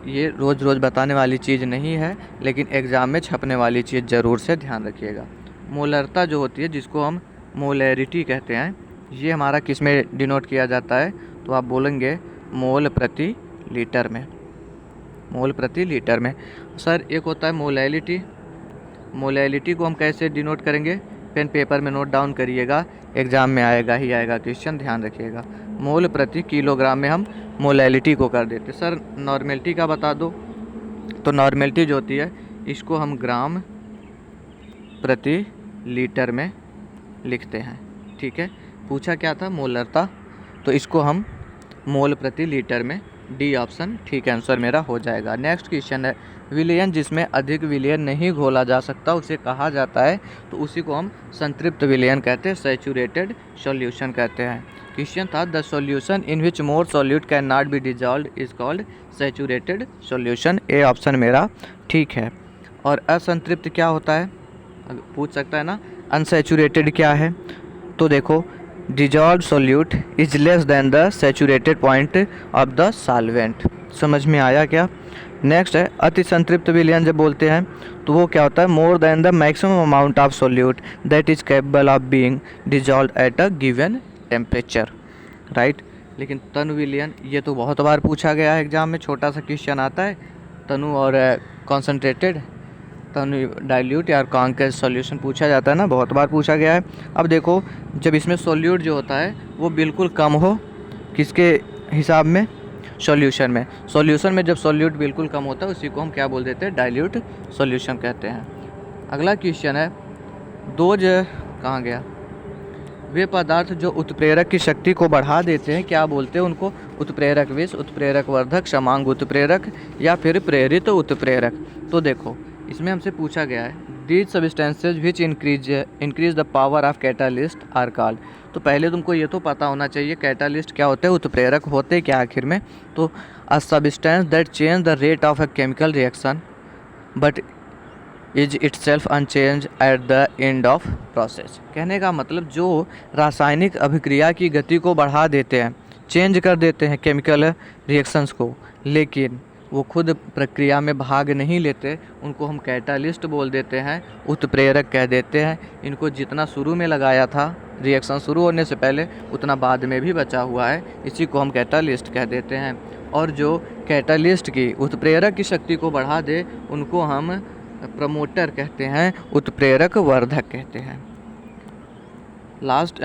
ये रोज़ रोज़ बताने वाली चीज़ नहीं है, लेकिन एग्ज़ाम में छपने वाली चीज़ ज़रूर से ध्यान रखिएगा। मोलरता जो होती है, जिसको हम मोलैरिटी कहते हैं, ये हमारा किस में डिनोट किया जाता है? तो आप बोलेंगे मोल प्रति लीटर में। मोल प्रति लीटर में। सर एक होता है मोलैलिटी। मोलैलिटी को हम कैसे डिनोट करेंगे? पेन पेपर में नोट डाउन करिएगा, एग्ज़ाम में आएगा ही आएगा क्वेश्चन, ध्यान रखिएगा। मोल प्रति किलोग्राम में हम मोलैलिटी को कर देते। सर नॉर्मेलिटी का बता दो। तो नॉर्मेलिटी जो होती है, इसको हम ग्राम प्रति लीटर में लिखते हैं। ठीक है, पूछा क्या था? मोलरता, तो इसको हम मोल प्रति लीटर में, डी ऑप्शन ठीक आंसर मेरा हो जाएगा। नेक्स्ट क्वेश्चन है, विलयन जिसमें अधिक विलयन नहीं घोला जा सकता उसे कहा जाता है? तो उसी को हम संतृप्त विलयन कहते हैं, सैचुरेटेड सॉल्यूशन कहते हैं। क्वेश्चन था, the solution in which more solute can not be dissolved is called saturated solution. A option मेरा ठीक है। और असंतृप्त क्या होता है? पूछ सकता है ना। अनसैचुरेटेड क्या है? तो देखो, dissolve solute is less than the saturated point of the solvent. समझ में आया क्या? नेक्स्ट है, अति संतृप्त विलयन जब बोलते हैं तो वो क्या होता है? More than the maximum amount of solute that is capable of being dissolve at a given temperature, right. लेकिन तनु विलयन, ये तो बहुत बार पूछा गया है एग्जाम में, छोटा सा क्वेश्चन आता है, तनु और कॉन्सेंट्रेटेड, तनु डाइल्यूट या कॉन्केस सॉल्यूशन पूछा जाता है ना, बहुत बार पूछा गया है। अब देखो, जब इसमें सॉल्यूट जो होता है वो बिल्कुल कम हो, किसके हिसाब में? सॉल्यूशन में। सॉल्यूशन में जब सॉल्यूट बिल्कुल कम होता है उसी को हम क्या बोल देते हैं? डाइल्यूट सॉल्यूशन कहते हैं। अगला क्वेश्चन है, डोज कहाँ गया? वे पदार्थ जो उत्प्रेरक की शक्ति को बढ़ा देते हैं, क्या बोलते हैं उनको? उत्प्रेरक विष, उत्प्रेरक वर्धक, समांग उत्प्रेरक या फिर प्रेरित उत्प्रेरक। तो देखो, इसमें हमसे पूछा गया है, these substances which increase the power of catalyst are called. तो पहले तुमको ये तो पता होना चाहिए कैटालिस्ट क्या होते हैं, उत्प्रेरक होते क्या आखिर में? तो a substance that change the rate of a chemical reaction but is itself unchange at the end of process. कहने का मतलब जो रासायनिक अभिक्रिया की गति को बढ़ा देते हैं, चेंज कर देते हैं केमिकल रिएक्शंस को, लेकिन वो खुद प्रक्रिया में भाग नहीं लेते, उनको हम कैटालिस्ट बोल देते हैं, उत्प्रेरक कह देते हैं। इनको जितना शुरू में लगाया था रिएक्शन शुरू होने से पहले, उतना बाद में भी बचा हुआ है, इसी को हम कैटालिस्ट कह देते हैं। और जो कैटालिस्ट की, उत्प्रेरक की शक्ति को बढ़ा दे, उनको हम प्रमोटर कहते हैं, उत्प्रेरक वर्धक कहते हैं। लास्ट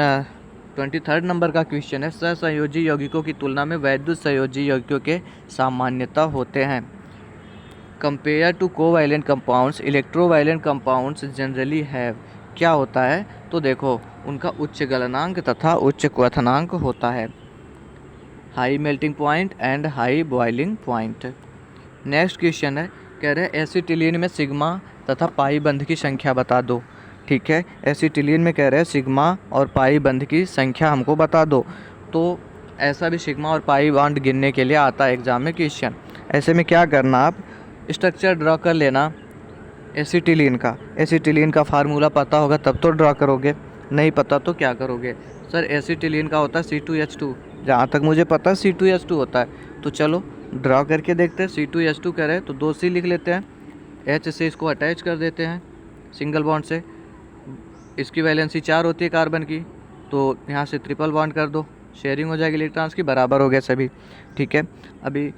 23rd नंबर का क्वेश्चन है, सहसंयोजी यौगिकों की तुलना में वैद्युत संयोजी यौगिकों के सामान्यता होते हैं। Compare to covalent compounds, electrovalent compounds generally have. क्या होता है? तो देखो, उनका उच्च गलनांक तथा उच्च क्वथनांक होता है, high melting point and high boiling point. Next question है, कह रहे हैं एसिटिलीन में सिग्मा तथा पाई बंध की संख्या बता दो। ठीक है, एसिटिलीन में कह रहे हैं सिग्मा और पाई बंध की संख्या हमको बता दो। तो ऐसा भी सिग्मा और पाई बॉन्ड गिनने के लिए आता है एग्जाम में क्वेश्चन। ऐसे में क्या करना, आप स्ट्रक्चर ड्रॉ कर लेना एसिटिलीन का। एसिटिलीन का फार्मूला पता होगा तब तो ड्रॉ करोगे, नहीं पता तो क्या करोगे? सर एसिटिलीन का होता है C2H2, जहाँ तक मुझे पता है C2H2 होता है। तो चलो ड्रॉ करके देखते हैं। C2H2 कह रहे हैं तो 2C लिख लेते हैं, H से इसको अटैच कर देते हैं सिंगल बॉन्ड से। इसकी वैलेंसी 4 होती है कार्बन की, तो यहाँ से ट्रिपल बॉन्ड कर दो, शेयरिंग हो जाएगी इलेक्ट्रॉन्स की, बराबर हो गया सभी। ठीक है, अभी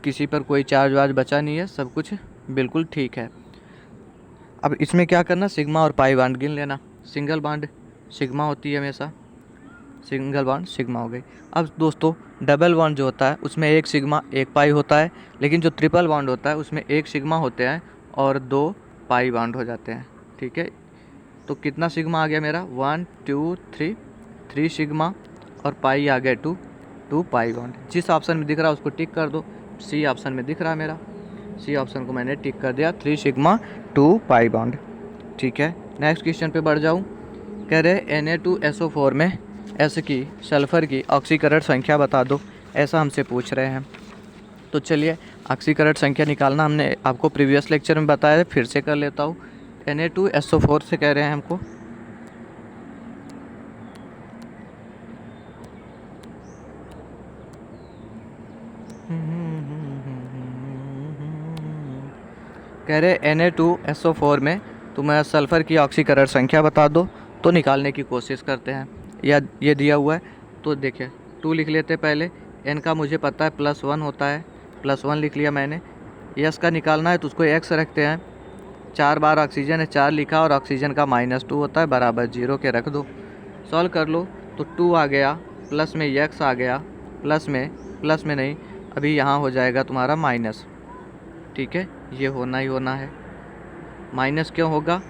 किसी पर कोई चार्ज वार्ज बचा नहीं है, सब कुछ बिल्कुल ठीक है। अब इसमें क्या करना, सिग्मा और पाई बॉन्ड गिन लेना। सिंगल बॉन्ड सिग्मा होती है हमेशा, सिंगल बॉन्ड सिग्मा हो गई। अब दोस्तों डबल बॉन्ड जो होता है उसमें एक सिग्मा एक पाई होता है, लेकिन जो ट्रिपल बॉन्ड होता है उसमें एक सिग्मा होते हैं और 2 पाई बॉन्ड हो जाते हैं। ठीक है, तो कितना सिग्मा आ गया मेरा? 1 2 3 सिग्मा और पाई आ गया 2 पाई बॉन्ड। जिस ऑप्शन में दिख रहा है उसको टिक कर दो। सी ऑप्शन में दिख रहा है मेरा, सी ऑप्शन को मैंने टिक कर दिया, 3 सिग्मा 2 पाई बॉन्ड। ठीक है, नेक्स्ट क्वेश्चन पे बढ़ जाऊँ। कह रहे Na2SO4 में एस की, सल्फ़र की ऑक्सीकरण संख्या बता दो, ऐसा हमसे पूछ रहे हैं। तो चलिए ऑक्सीकरण संख्या निकालना हमने आपको प्रीवियस लेक्चर में बताया है, फिर से कर लेता हूँ। Na2SO4 से कह रहे हैं हमको कह रहे Na2SO4 में तुम्हें सल्फ़र की ऑक्सीकरण संख्या बता दो, तो निकालने की कोशिश करते हैं। या ये दिया हुआ है तो देखिए 2 लिख लेते पहले। N का मुझे पता है +1 होता है, +1 लिख लिया मैंने। S का निकालना है तो उसको X रखते हैं। 4 बार ऑक्सीजन है, 4 लिखा, और ऑक्सीजन का -2 होता है, बराबर 0 के रख दो। सॉल्व कर लो तो 2 आ गया, प्लस में X आ गया, प्लस में नहीं, अभी यहाँ हो जाएगा तुम्हारा माइनस। ठीक है, ये होना ही होना है। माइनस क्यों होगा,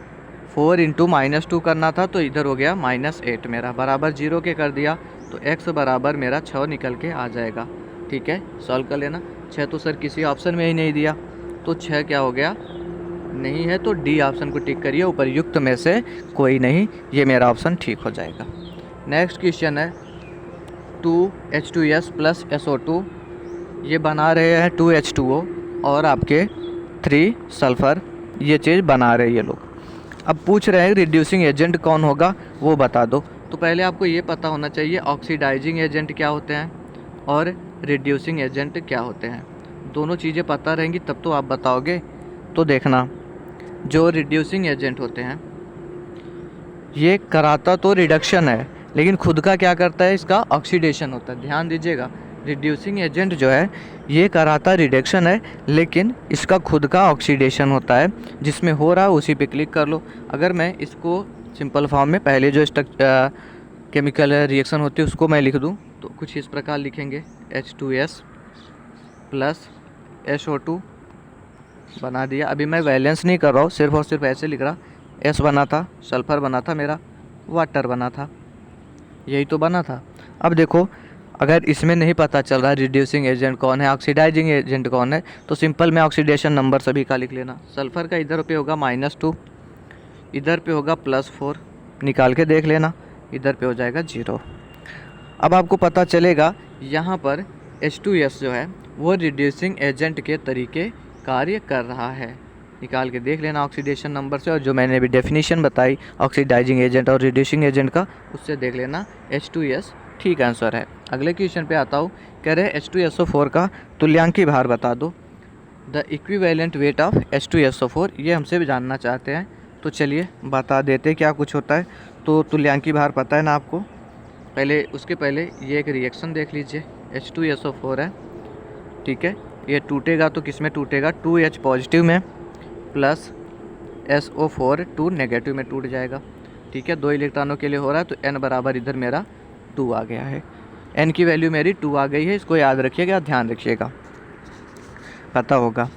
4 × -2 करना था तो इधर हो गया -8 मेरा, बराबर 0 के कर दिया तो x बराबर मेरा 6 निकल के आ जाएगा। ठीक है, सॉल्व कर लेना। 6 तो सर किसी ऑप्शन में ही नहीं दिया, तो 6 क्या हो गया, नहीं है, तो डी ऑप्शन को टिक करिए, उपरयुक्त में से कोई नहीं, ये मेरा ऑप्शन ठीक हो जाएगा। नेक्स्ट क्वेश्चन है 2H2S + SO2, ये बना रहे हैं 2H2O और आपके 3 सल्फ़र, ये चीज़ बना रहे हैं ये लोग। अब पूछ रहे हैं रिड्यूसिंग एजेंट कौन होगा वो बता दो। तो पहले आपको ये पता होना चाहिए ऑक्सीडाइजिंग एजेंट क्या होते हैं और रिड्यूसिंग एजेंट क्या होते हैं। दोनों चीज़ें पता रहेंगी तब तो आप बताओगे। तो देखना, जो रिड्यूसिंग एजेंट होते हैं ये कराता तो रिडक्शन है, लेकिन खुद का क्या करता है, इसका ऑक्सीडेशन होता है। ध्यान दीजिएगा, रिड्यूसिंग एजेंट जो है ये कराता रिडक्शन है, लेकिन इसका खुद का ऑक्सीडेशन होता है। जिसमें हो रहा है उसी पे क्लिक कर लो। अगर मैं इसको सिंपल फॉर्म में पहले जो केमिकल रिएक्शन होती है उसको मैं लिख दूं तो कुछ इस प्रकार लिखेंगे, H2S + SO2 बना दिया। अभी मैं वैलेंस नहीं कर रहा हूँ, सिर्फ और सिर्फ ऐसे लिख रहा। S बना था, सल्फ़र बना था मेरा, वाटर बना था, यही तो बना था। अब देखो, अगर इसमें नहीं पता चल रहा रिड्यूसिंग एजेंट कौन है, ऑक्सीडाइजिंग एजेंट कौन है, तो सिंपल में ऑक्सीडेशन नंबर सभी का लिख लेना। सल्फ़र का इधर पे होगा -2, इधर पे होगा +4, निकाल के देख लेना, इधर पे हो जाएगा 0। अब आपको पता चलेगा यहाँ पर H2S जो है वो रिड्यूसिंग एजेंट के तरीके कार्य कर रहा है। निकाल के देख लेना ऑक्सीडेशन नंबर से, और जो मैंने अभी डेफिनेशन बताई ऑक्सीडाइजिंग एजेंट और रिड्यूसिंग एजेंट का, उससे देख लेना H2S ठीक आंसर है। अगले क्वेश्चन पे आता हूँ, कह रहे H2SO4 का तुल्यांकी भार बता दो। The equivalent weight of H2SO4, ये हमसे भी जानना चाहते हैं, तो चलिए बता देते क्या कुछ होता है। तो तुल्यांकी भार पता है ना आपको, पहले उसके पहले ये एक रिएक्शन देख लीजिए, H2SO4 है, ठीक है, ये टूटेगा तो किस में टूटेगा, 2H पॉजिटिव में प्लस SO4 2 नेगेटिव में टूट जाएगा। ठीक है, 2 इलेक्ट्रॉनों के लिए हो रहा है, तो N बराबर इधर मेरा 2 आ गया है। N की वैल्यू मेरी 2 आ गई है, इसको याद रखिएगा, ध्यान रखिएगा, पता होगा।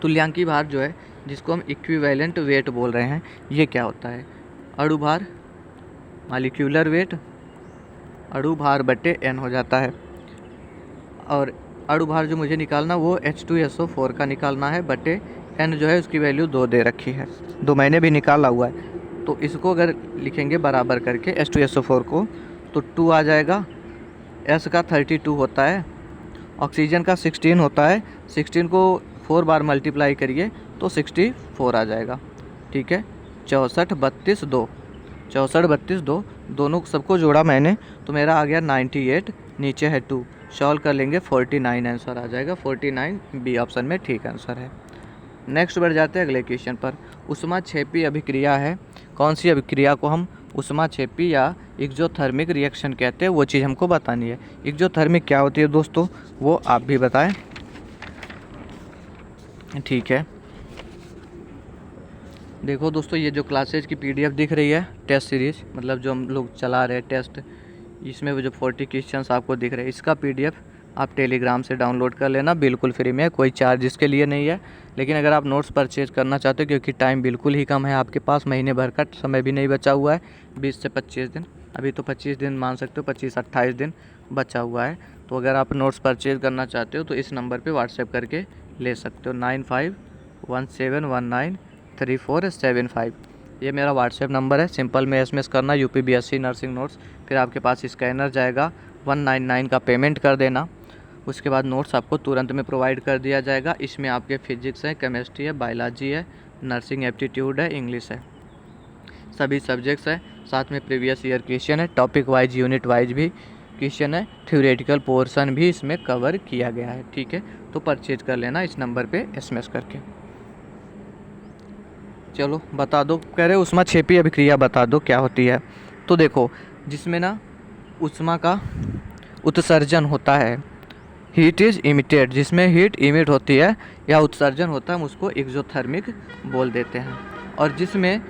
तुल्यांकी भार जो है जिसको हम इक्विवेलेंट वेट बोल रहे हैं, ये क्या होता है, अणु भार, मॉलिक्यूलर वेट, अणु भार बटे N हो जाता है। और अणु भार जो मुझे निकालना वो H2SO4 का निकालना है, बटे N जो है उसकी वैल्यू 2 दे रखी है, 2 मैंने भी निकाला हुआ है। तो इसको अगर लिखेंगे बराबर करके H2SO4 को, तो 2 आ जाएगा, S का 32 होता है, ऑक्सीजन का 16 होता है, 16 को 4 बार मल्टीप्लाई करिए तो 64 आ जाएगा। ठीक है, 64 32 2, 64 32 2, दोनों सबको जोड़ा मैंने तो मेरा आ गया 98, नीचे है 2, सॉल्व कर लेंगे 49 आंसर आ जाएगा। 49 बी ऑप्शन में ठीक आंसर है। नेक्स्ट बढ़ जाते हैं अगले क्वेश्चन पर। ऊष्माक्षेपी अभिक्रिया है, कौन सी अभिक्रिया को हम ऊष्माक्षेपी या एक्सोथर्मिक रिएक्शन कहते हैं, वो चीज़ हमको बतानी है। एक्सोथर्मिक क्या होती है दोस्तों, वो आप भी बताएं। ठीक है, देखो दोस्तों, ये जो क्लासेज की PDF दिख रही है, टेस्ट सीरीज, मतलब जो हम लोग चला रहे हैं टेस्ट, इसमें वो जो 40 क्वेश्चंस आपको दिख रहे हैं, इसका PDF आप टेलीग्राम से डाउनलोड कर लेना, बिल्कुल फ्री में, कोई चार्ज इसके लिए नहीं है। लेकिन अगर आप नोट्स परचेज करना चाहते हो, क्योंकि टाइम बिल्कुल ही कम है आपके पास, महीने भर का समय भी नहीं बचा हुआ है, 20 से 25 दिन, अभी तो 25 दिन मान सकते हो, 25-28 दिन बचा हुआ है। तो अगर आप नोट्स परचेज करना चाहते हो तो इस नंबर पर व्हाट्सएप करके ले सकते हो, 9517193475, ये मेरा व्हाट्सएप नंबर है। सिंपल में SMS करना, UPBSC नर्सिंग नोट्स, फिर आपके पास स्कैनर जाएगा, 199 का पेमेंट कर देना, उसके बाद नोट्स आपको तुरंत में प्रोवाइड कर दिया जाएगा। इसमें आपके फिजिक्स है, केमिस्ट्री है, बायोलॉजी है, नर्सिंग एप्टीट्यूड है, इंग्लिश है, सभी सब्जेक्ट्स है, साथ में प्रीवियस ईयर क्वेश्चन है, टॉपिक वाइज यूनिट वाइज भी क्वेश्चन है, थ्योरेटिकल पोर्शन भी इसमें कवर किया गया है। ठीक है, तो परचेज कर लेना इस नंबर पे SMS करके। चलो बता दो, कह रहे ऊष्माक्षेपी अभिक्रिया बता दो क्या होती है। तो देखो, जिसमें ना ऊष्मा का उत्सर्जन होता है, हीट इज इमिटेड, जिसमें हीट इमिट होती है या उत्सर्जन होता है, हम उसको एक्सोथर्मिक बोल देते हैं। और जिसमें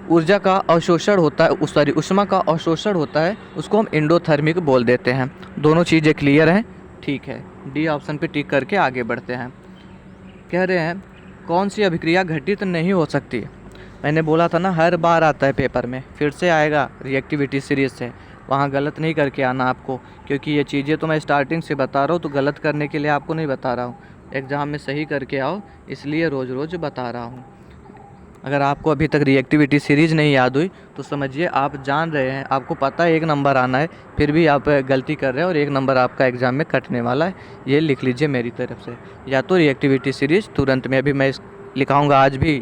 ऊर्जा का अवशोषण होता है, सॉरी ऊष्मा का अवशोषण होता है, उसको हम एंडोथर्मिक बोल देते हैं। दोनों चीज़ें क्लियर हैं? ठीक है, डी ऑप्शन पे टिक करके आगे बढ़ते हैं। कह रहे हैं कौन सी अभिक्रिया घटित नहीं हो सकती। मैंने बोला था ना हर बार आता है पेपर में, फिर से आएगा रिएक्टिविटी सीरीज से, वहाँ गलत नहीं करके आना आपको, क्योंकि ये चीज़ें तो मैं स्टार्टिंग से बता रहा हूँ, तो गलत करने के लिए आपको नहीं बता रहा हूँ, एग्ज़ाम में सही करके आओ, इसलिए रोज़ रोज़ बता रहा हूँ। अगर आपको अभी तक रिएक्टिविटी सीरीज नहीं याद हुई तो समझिए आप जान रहे हैं, आपको पता है 1 नंबर आना है, फिर भी आप गलती कर रहे हैं और 1 नंबर आपका एग्ज़ाम में कटने वाला है। ये लिख लीजिए मेरी तरफ से, या तो रिएक्टिविटी सीरीज तुरंत में, अभी मैं लिखाऊंगा, आज भी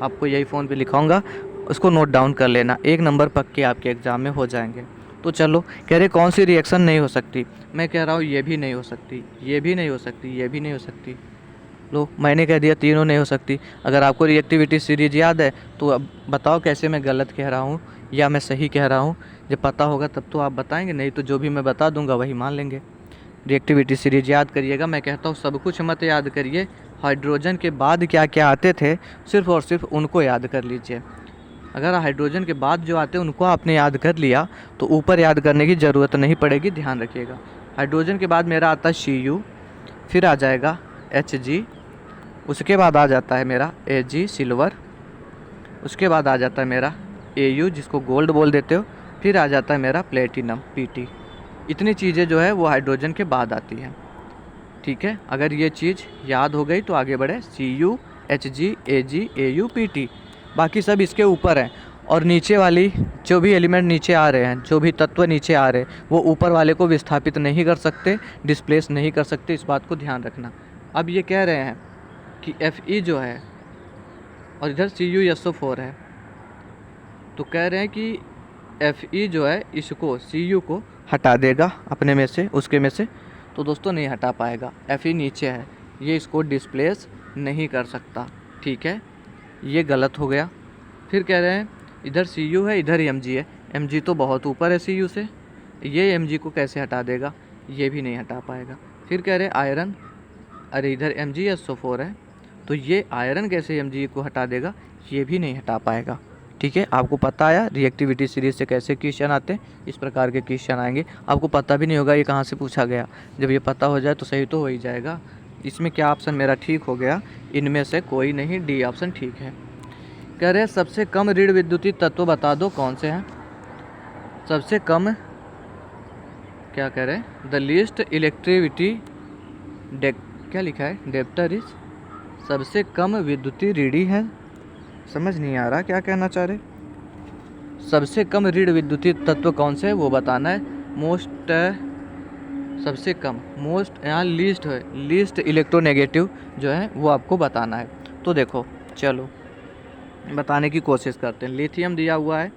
आपको यही फ़ोन पे लिखाऊंगा, उसको नोट डाउन कर लेना, 1 नंबर पक्के आपके एग्ज़ाम में हो जाएंगे। तो चलो, कह रहे कौन सी रिएक्शन नहीं हो सकती। मैं कह रहा हूँ ये भी नहीं हो सकती, ये भी नहीं हो सकती, ये भी नहीं हो सकती। लो, मैंने कह दिया तीनों नहीं हो सकती। अगर आपको रिएक्टिविटी सीरीज याद है तो अब बताओ कैसे मैं गलत कह रहा हूँ या मैं सही कह रहा हूँ। जब पता होगा तब तो आप बताएंगे, नहीं तो जो भी मैं बता दूंगा वही मान लेंगे। रिएक्टिविटी सीरीज याद करिएगा, मैं कहता हूँ सब कुछ मत याद करिए, हाइड्रोजन के बाद क्या क्या आते थे सिर्फ और सिर्फ उनको याद कर लीजिए। अगर हाइड्रोजन के बाद जो आते हैं उनको आपने याद कर लिया तो ऊपर याद करने की ज़रूरत नहीं पड़ेगी, ध्यान रखिएगा। हाइड्रोजन के बाद मेरा आता है Cu, फिर आ जाएगा Hg, उसके बाद आ जाता है मेरा Ag सिल्वर, उसके बाद आ जाता है मेरा Au जिसको गोल्ड बोल देते हो, फिर आ जाता है मेरा प्लेटिनम Pt। इतनी चीज़ें जो है वो हाइड्रोजन के बाद आती हैं। ठीक है, अगर ये चीज़ याद हो गई तो आगे बढ़े, Cu Hg Ag Au Pt, बाकी सब इसके ऊपर हैं। और नीचे वाली जो भी एलिमेंट नीचे आ रहे हैं, जो भी तत्व नीचे आ रहे हैं, वो ऊपर वाले को विस्थापित नहीं कर सकते, डिस्प्लेस नहीं कर सकते, इस बात को ध्यान रखना। अब ये कह रहे हैं कि Fe जो है और इधर CuSO4 है, तो कह रहे हैं कि Fe जो है इसको Cu को हटा देगा अपने में से, उसके में से। तो दोस्तों नहीं हटा पाएगा, Fe नीचे है, ये इसको डिस्प्लेस नहीं कर सकता। ठीक है, ये गलत हो गया। फिर कह रहे हैं इधर Cu है, इधर Mg है, Mg तो बहुत ऊपर है Cu से, ये Mg को कैसे हटा देगा, ये भी नहीं हटा पाएगा। फिर कह रहे हैं आयरन, अरे इधर MgSO4 है, तो ये आयरन कैसे Mg को हटा देगा, ये भी नहीं हटा पाएगा। ठीक है, आपको पता आया रिएक्टिविटी सीरीज से कैसे क्वेश्चन आते हैं, इस प्रकार के क्वेश्चन आएंगे। आपको पता भी नहीं होगा ये कहाँ से पूछा गया, जब ये पता हो जाए तो सही तो हो ही जाएगा। इसमें क्या ऑप्शन मेरा ठीक हो गया, इनमें से कोई नहीं, डी ऑप्शन ठीक है। कह रहे हैं सबसे कम ऋण विद्युतीय तत्व बता दो कौन से हैं। सबसे कम क्या कह रहे हैं, द लीस्ट इलेक्ट्रिविटी क्या लिखा है, डेप्टर इज, सबसे कम विद्युतीय ऋणी है, समझ नहीं आ रहा क्या कहना चाह रहे। सबसे कम ऋण विद्युतीय तत्व कौन से है वो बताना है। मोस्ट, सबसे कम, मोस्ट यहाँ लीस्ट है, लीस्ट इलेक्ट्रोनेगेटिव जो है वो आपको बताना है। तो देखो चलो बताने की कोशिश करते हैं। लिथियम दिया हुआ है,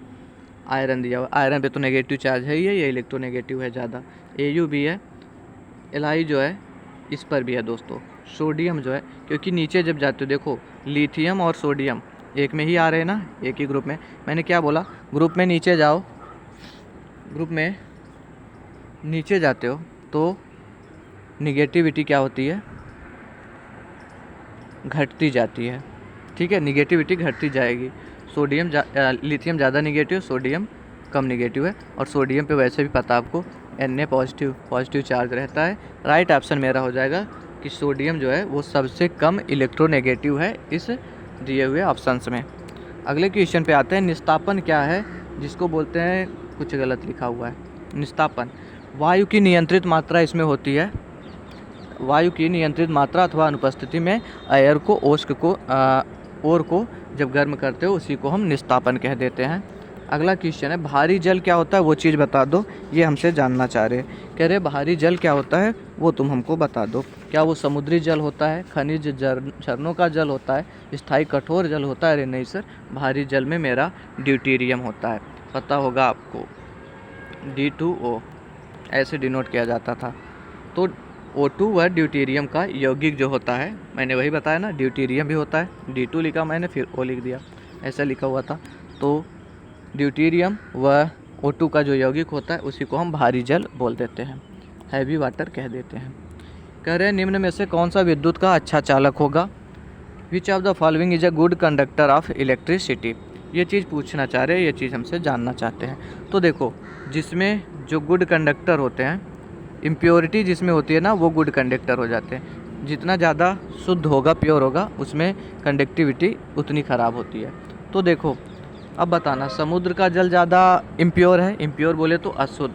आयरन दिया हुआ है, आयरन पे तो नेगेटिव चार्ज है ही है, ये इलेक्ट्रोनेगेटिव है ज़्यादा। Au भी है, Li जो है इस पर भी है दोस्तों। सोडियम जो है, क्योंकि नीचे जब जाते हो देखो लिथियम और सोडियम एक में ही आ रहे हैं ना, एक ही ग्रुप में। मैंने क्या बोला, ग्रुप में नीचे जाओ, ग्रुप में नीचे जाते हो तो निगेटिविटी क्या होती है, घटती जाती है। ठीक है, निगेटिविटी घटती जाएगी। सोडियम लिथियम ज़्यादा निगेटिव, सोडियम कम निगेटिव है। और सोडियम पे वैसे भी पता आपको Na पॉजिटिव चार्ज रहता है। राइट ऑप्शन मेरा हो जाएगा कि सोडियम जो है वो सबसे कम इलेक्ट्रोनेगेटिव है इस दिए हुए ऑप्शंस में। अगले क्वेश्चन पे आते हैं, निस्तापन क्या है जिसको बोलते हैं, कुछ गलत लिखा हुआ है। निस्तापन वायु की नियंत्रित मात्रा इसमें होती है, वायु की नियंत्रित मात्रा अथवा अनुपस्थिति में एयर को ओर को जब गर्म करते हो उसी को हम निस्तापन कह देते हैं। अगला क्वेश्चन है, भारी जल क्या होता है वो चीज़ बता दो, ये हमसे जानना चाह रहे हैं। कह रहे भारी जल क्या होता है वो तुम हमको बता दो। क्या वो समुद्री जल होता है, खनिज झरनों का जल होता है, स्थायी कठोर जल होता है? अरे नहीं सर, भारी जल में मेरा ड्यूटेरियम होता है, पता होगा आपको, D2O ऐसे डिनोट किया जाता था। तो O2 व ड्यूटेरियम का यौगिक जो होता है, मैंने वही बताया ना, ड्यूटेरियम भी होता है, D2 लिखा मैंने फिर O लिख दिया। ऐसा लिखा हुआ था। तो ड्यूटेरियम व O2 का जो यौगिक होता है उसी को हम भारी जल बोल देते हैं, हैवी वाटर कह देते हैं। कह रहे हैं निम्न में से कौन सा विद्युत का अच्छा चालक होगा। Which of the following is a good conductor of electricity. ये चीज़ पूछना चाह रहे हैं, ये चीज़ हमसे जानना चाहते हैं। तो देखो, जिसमें जो गुड कंडक्टर होते हैं, इम्प्योरिटी जिसमें होती है ना, वो गुड कंडक्टर हो जाते हैं। जितना ज़्यादा शुद्ध होगा, प्योर होगा, उसमें कंडक्टिविटी उतनी ख़राब होती है। तो देखो, अब बताना, समुद्र का जल ज़्यादा इम्प्योर है, इम्प्योर बोले तो अशुद्ध,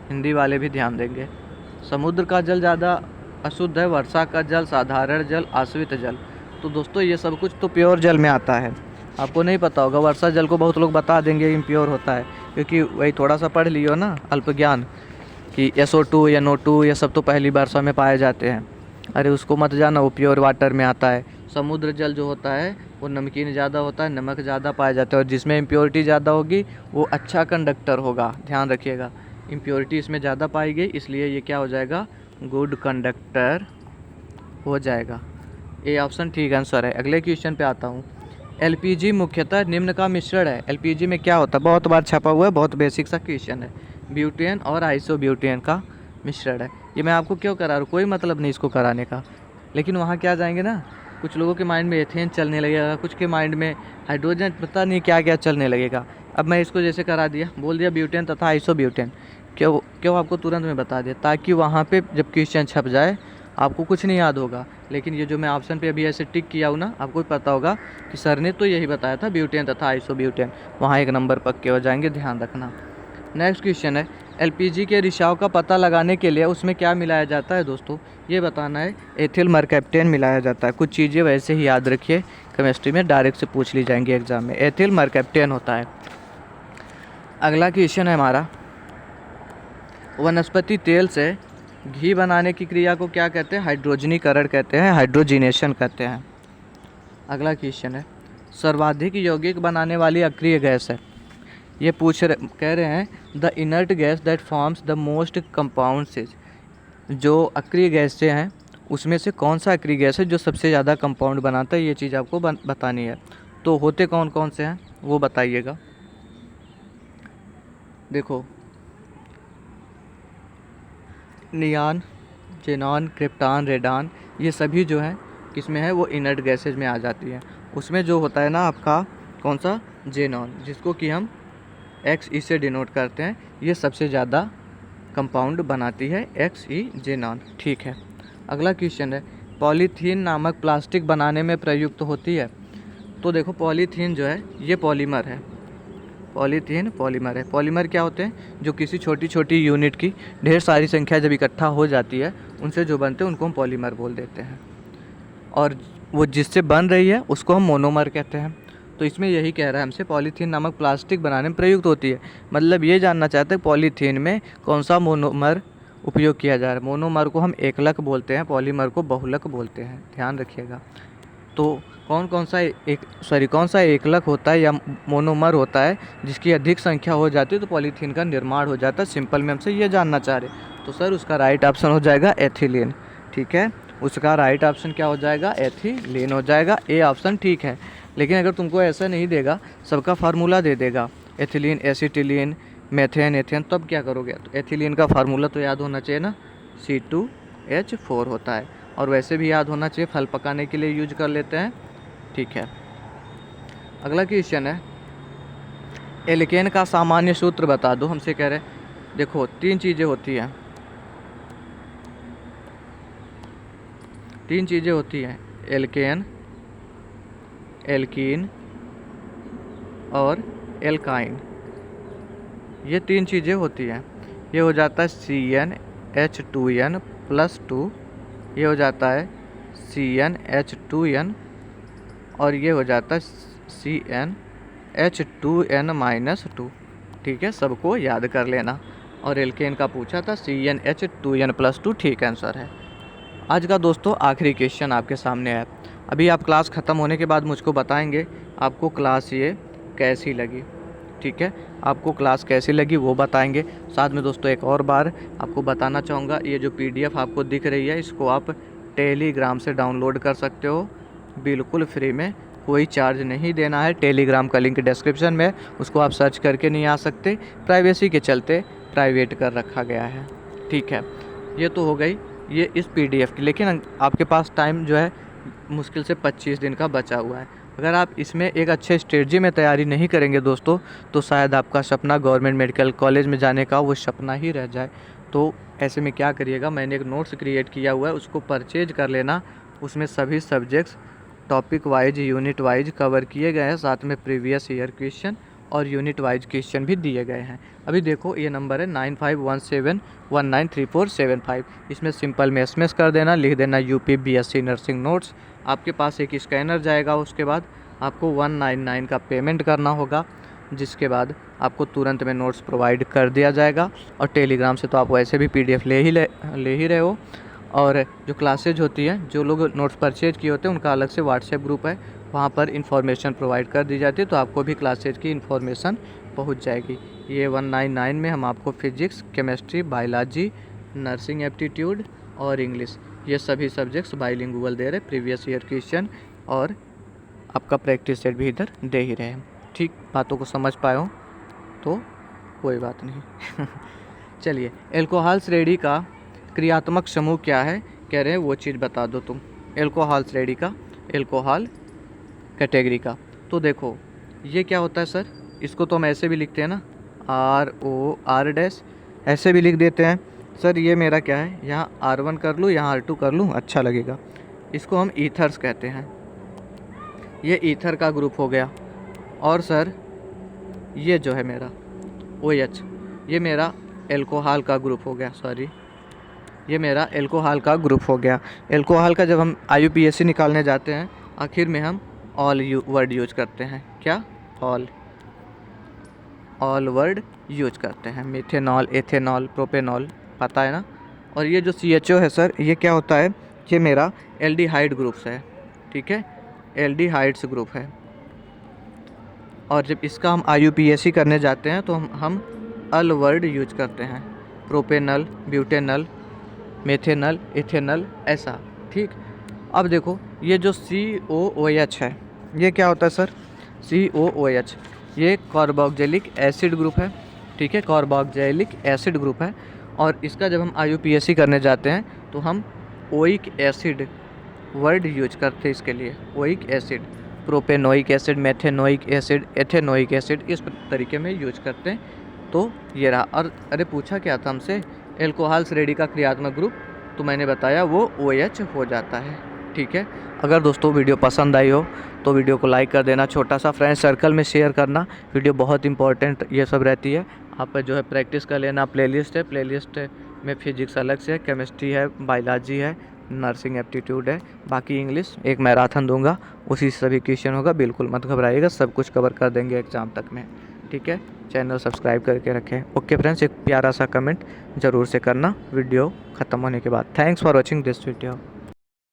हिंदी वाले भी ध्यान देंगे। समुद्र का जल ज़्यादा अशुद्ध है, वर्षा का जल, साधारण जल, आश्रित जल। तो दोस्तों ये सब कुछ तो प्योर जल में आता है। आपको नहीं पता होगा, वर्षा जल को बहुत लोग बता देंगे इम्प्योर होता है, क्योंकि वही थोड़ा सा पढ़ लियो ना अल्प ज्ञान कि SO2 या NO2 ये सब तो पहली वर्षा में पाए जाते हैं। अरे उसको मत जाना, वो प्योर वाटर में आता है। समुद्र जल जो होता है वो नमकीन ज़्यादा होता है, नमक ज़्यादा पाया जाता है, और जिसमें इम्प्योरिटी ज़्यादा होगी वो अच्छा कंडक्टर होगा। ध्यान रखिएगा, इम्प्योरिटी इसमें ज़्यादा पाई गई, इसलिए ये क्या हो जाएगा, गुड कंडक्टर हो जाएगा। ये ऑप्शन ठीक आंसर है। अगले क्वेश्चन पे आता हूँ। LPG मुख्यतः निम्न का मिश्रण है। LPG में क्या होता है, बहुत बार छपा हुआ है, बहुत बेसिक सा क्वेश्चन है। ब्यूटेन और आइसोब्यूटेन का मिश्रण है। ये मैं आपको क्यों करा रहा हूँ, कोई मतलब नहीं इसको कराने का, लेकिन वहाँ क्या जाएंगे ना, कुछ लोगों के माइंड में एथेन चलने लगेगा, कुछ के माइंड में हाइड्रोजन, पता नहीं क्या क्या चलने लगेगा। अब मैं इसको जैसे करा दिया, बोल दिया ब्यूटेन तथा आइसोब्यूटेन, क्यों आपको तुरंत में बता दिया, ताकि वहाँ पे जब क्वेश्चन छप जाए आपको कुछ नहीं याद होगा। लेकिन ये जो मैं ऑप्शन पे अभी ऐसे टिक किया हूँ ना, आपको पता होगा कि सर ने तो यही बताया था, ब्यूटेन तथा आइसोब्यूटेन, वहाँ एक नंबर पक्के हो जाएंगे, ध्यान रखना। नेक्स्ट क्वेश्चन है, LPG के रिसाव का पता लगाने के लिए उसमें क्या मिलाया जाता है दोस्तों, ये बताना है। एथिल मरकैप्टेन मिलाया जाता है। कुछ चीज़ें वैसे ही याद रखिए, केमिस्ट्री में डायरेक्ट से पूछ ली जाएंगी एग्जाम में, एथिल मरकैप्टेन होता है। अगला क्वेश्चन है हमारा, वनस्पति तेल से घी बनाने की क्रिया को क्या कहते हैं, हाइड्रोजनीकरण कहते हैं, हाइड्रोजिनेशन कहते हैं। अगला क्वेश्चन है, सर्वाधिक यौगिक बनाने वाली अक्रिय गैस है। ये कह रहे हैं the inert gas that forms the most compounds. जो अक्रिय गैसें हैं उसमें से कौन सा अक्रिय गैस है जो सबसे ज़्यादा कंपाउंड बनाता है, ये चीज़ आपको बतानी है। तो होते कौन कौन से हैं वो बताइएगा। देखो, नियान, जेनॉन, क्रिप्टान, रेडान, ये सभी जो हैं किसमें है, वो इनर्ट गैसेज में आ जाती है। उसमें जो होता है ना आपका कौन सा, जेनॉन, जिसको कि हम XE से डिनोट करते हैं, ये सबसे ज़्यादा कंपाउंड बनाती है, XE जेनॉन। ठीक है। अगला क्वेश्चन है, पॉलीथीन नामक प्लास्टिक बनाने में प्रयुक्त होती है। तो देखो, पॉलीथीन जो है ये पॉलीमर है, पॉलीथीन पॉलीमर है। पॉलीमर क्या होते हैं, जो किसी छोटी छोटी यूनिट की ढेर सारी संख्या जब इकट्ठा हो जाती है उनसे जो बनते हैं उनको हम पॉलीमर बोल देते हैं, और वो जिससे बन रही है उसको हम मोनोमर कहते हैं। तो इसमें यही कह रहा है हमसे, पॉलीथीन नामक प्लास्टिक बनाने में प्रयुक्त होती है, मतलब ये जानना चाहते हैं पॉलीथीन में कौन सा मोनोमर उपयोग किया जा रहा है। मोनोमर को हम एकलक बोलते हैं, पॉलीमर को बहुलक बोलते हैं, ध्यान रखिएगा। तो कौन सा एकलक होता है या मोनोमर होता है जिसकी अधिक संख्या हो जाती है तो पॉलीथीन का निर्माण हो जाता है, सिंपल में हमसे ये जानना चाह रहे। तो सर उसका राइट ऑप्शन हो जाएगा एथिलीन। ठीक है, उसका राइट ऑप्शन क्या हो जाएगा, एथिलीन हो जाएगा। ए ऑप्शन ठीक है। लेकिन अगर तुमको ऐसा नहीं देगा, सबका फार्मूला दे देगा, एथिलीन, एसिटिलीन, मेथेन, एथेन, तब क्या करोगे। तो एथिलीन का फार्मूला तो याद होना चाहिए ना, C2H4 होता है, और वैसे भी याद होना चाहिए, फल पकाने के लिए यूज कर लेते हैं। ठीक है। अगला क्वेश्चन है, एल्केन का सामान्य सूत्र बता दो, हमसे कह रहे। देखो, तीन चीज़ें होती हैं, एल्केन, एल्कीन और एल्काइन, ये तीन चीज़ें होती हैं। ये हो जाता है CnH2n+2, ये हो जाता है CnH2n, और ये हो जाता है CnH2n-2। ठीक है, सबको याद कर लेना। और एल्केन का पूछा था CnH2n+2, ठीक आंसर है। आज का दोस्तों आखिरी क्वेश्चन आपके सामने है। अभी आप क्लास ख़त्म होने के बाद मुझको बताएंगे आपको क्लास ये कैसी लगी। ठीक है, आपको क्लास कैसी लगी वो बताएंगे। साथ में दोस्तों एक और बार आपको बताना चाहूँगा, ये जो PDF आपको दिख रही है इसको आप टेलीग्राम से डाउनलोड कर सकते हो बिल्कुल फ्री में, कोई चार्ज नहीं देना है। टेलीग्राम का लिंक डिस्क्रिप्शन में, उसको आप सर्च करके नहीं आ सकते, प्राइवेसी के चलते प्राइवेट कर रखा गया है। ठीक है, ये तो हो गई ये इस PDF की। लेकिन आपके पास टाइम जो है मुश्किल से 25 दिन का बचा हुआ है। अगर आप इसमें एक अच्छे स्ट्रेटजी में तैयारी नहीं करेंगे दोस्तों, तो शायद आपका सपना गवर्नमेंट मेडिकल कॉलेज में जाने का वो सपना ही रह जाए। तो ऐसे में क्या करिएगा, मैंने एक नोट्स क्रिएट किया हुआ है, उसको परचेज कर लेना। उसमें सभी subjects topic wise, unit wise cover किए गए हैं, साथ में प्रीवियस ईयर क्वेश्चन और यूनिट वाइज क्वेश्चन भी दिए गए हैं। अभी देखो ये नंबर है 9517193475। इसमें सिंपल में SMS कर देना, लिख देना UP BSc नर्सिंग नोट्स। आपके पास एक स्कैनर जाएगा, उसके बाद आपको 199 का पेमेंट करना होगा, जिसके बाद आपको तुरंत में नोट्स प्रोवाइड कर दिया जाएगा। और टेलीग्राम से तो आप वैसे भी PDF ले ही रहे हो। और जो क्लासेज होती हैं, जो लोग नोट्स परचेज किए होते हैं, उनका अलग से WhatsApp ग्रुप है, वहाँ पर इन्फॉर्मेशन प्रोवाइड कर दी जाती है, तो आपको भी क्लासेज की इन्फॉर्मेशन पहुँच जाएगी। ये 199 में हम आपको physics, chemistry, biology, nursing aptitude और इंग्लिश, ये सभी सब्जेक्ट्स बाइलिंगुअल दे रहे, प्रीवियस ईयर क्वेश्चन और आपका प्रैक्टिस सेट भी इधर दे ही रहे हैं। ठीक, बातों को समझ पाए हो तो कोई बात नहीं। चलिए, एल्कोहल श्रेणी का क्रियात्मक समूह क्या है, कह रहे हैं वो चीज़ बता दो तुम। एल्कोहल श्रेणी का, एल्कोहल कैटेगरी का। तो देखो ये क्या होता है सर, इसको तो हम ऐसे भी लिखते हैं ना, ROR-, ऐसे भी लिख देते हैं। सर ये मेरा क्या है, यहाँ R1 कर लूँ, यहाँ R2 कर लूँ, अच्छा लगेगा। इसको हम ईथर्स कहते हैं, ये ईथर का ग्रुप हो गया। और सर ये जो है मेरा OH, ये मेरा एल्कोहल का ग्रुप हो गया। सॉरी, ये मेरा एल्कोहल का ग्रुप हो गया। एल्कोहल का जब हम IUPAC निकालने जाते हैं, आखिर में हम ऑल वर्ड यूज करते हैं। क्या? ऑल वर्ड यूज करते हैं। मिथेनॉल, एथेनॉल, प्रोपेनॉल, पता है ना। और ये जो CHO है सर, ये क्या होता है, ये मेरा एल्डिहाइड ग्रुप्स है। ठीक है, एल्डिहाइड्स ग्रुप है। और जब इसका हम IUPAC करने जाते हैं तो हम अल वर्ड यूज करते हैं, प्रोपेनल, ब्यूटेनल, मेथेनल, इथेनल, ऐसा। ठीक, अब देखो ये जो COOH है, ये क्या होता है सर, COOH ये कार्बोक्सिलिक एसिड ग्रुप है। ठीक है, कार्बोक्सिलिक एसिड ग्रुप है। और इसका जब हम IUPAC करने जाते हैं तो हम ओइक एसिड वर्ड यूज करते हैं इसके लिए, oic acid, propanoic acid, methanoic acid, ethanoic acid, इस तरीके में यूज करते हैं। तो ये रहा। और अरे पूछा क्या था हमसे, एल्कोहल श्रेणी का क्रियात्मक ग्रुप, तो मैंने बताया वो OH हो जाता है। ठीक है, अगर दोस्तों वीडियो पसंद आई हो तो वीडियो को लाइक कर देना, छोटा सा फ्रेंड सर्कल में शेयर करना। वीडियो बहुत इंपॉर्टेंट ये सब रहती है, आप जो है प्रैक्टिस कर लेना। प्लेलिस्ट है, प्लेलिस्ट में फिजिक्स अलग से है, केमिस्ट्री है, बायोलॉजी है, नर्सिंग एप्टीट्यूड है, बाकी इंग्लिश एक मैराथन दूंगा, उसी से सभी क्वेश्चन होगा। बिल्कुल मत घबराइएगा, सब कुछ कवर कर देंगे एग्ज़ाम तक में। ठीक है, चैनल सब्सक्राइब करके रखें। ओके फ्रेंड्स, एक प्यारा सा कमेंट ज़रूर से करना वीडियो ख़त्म होने के बाद। Thanks for watching this video.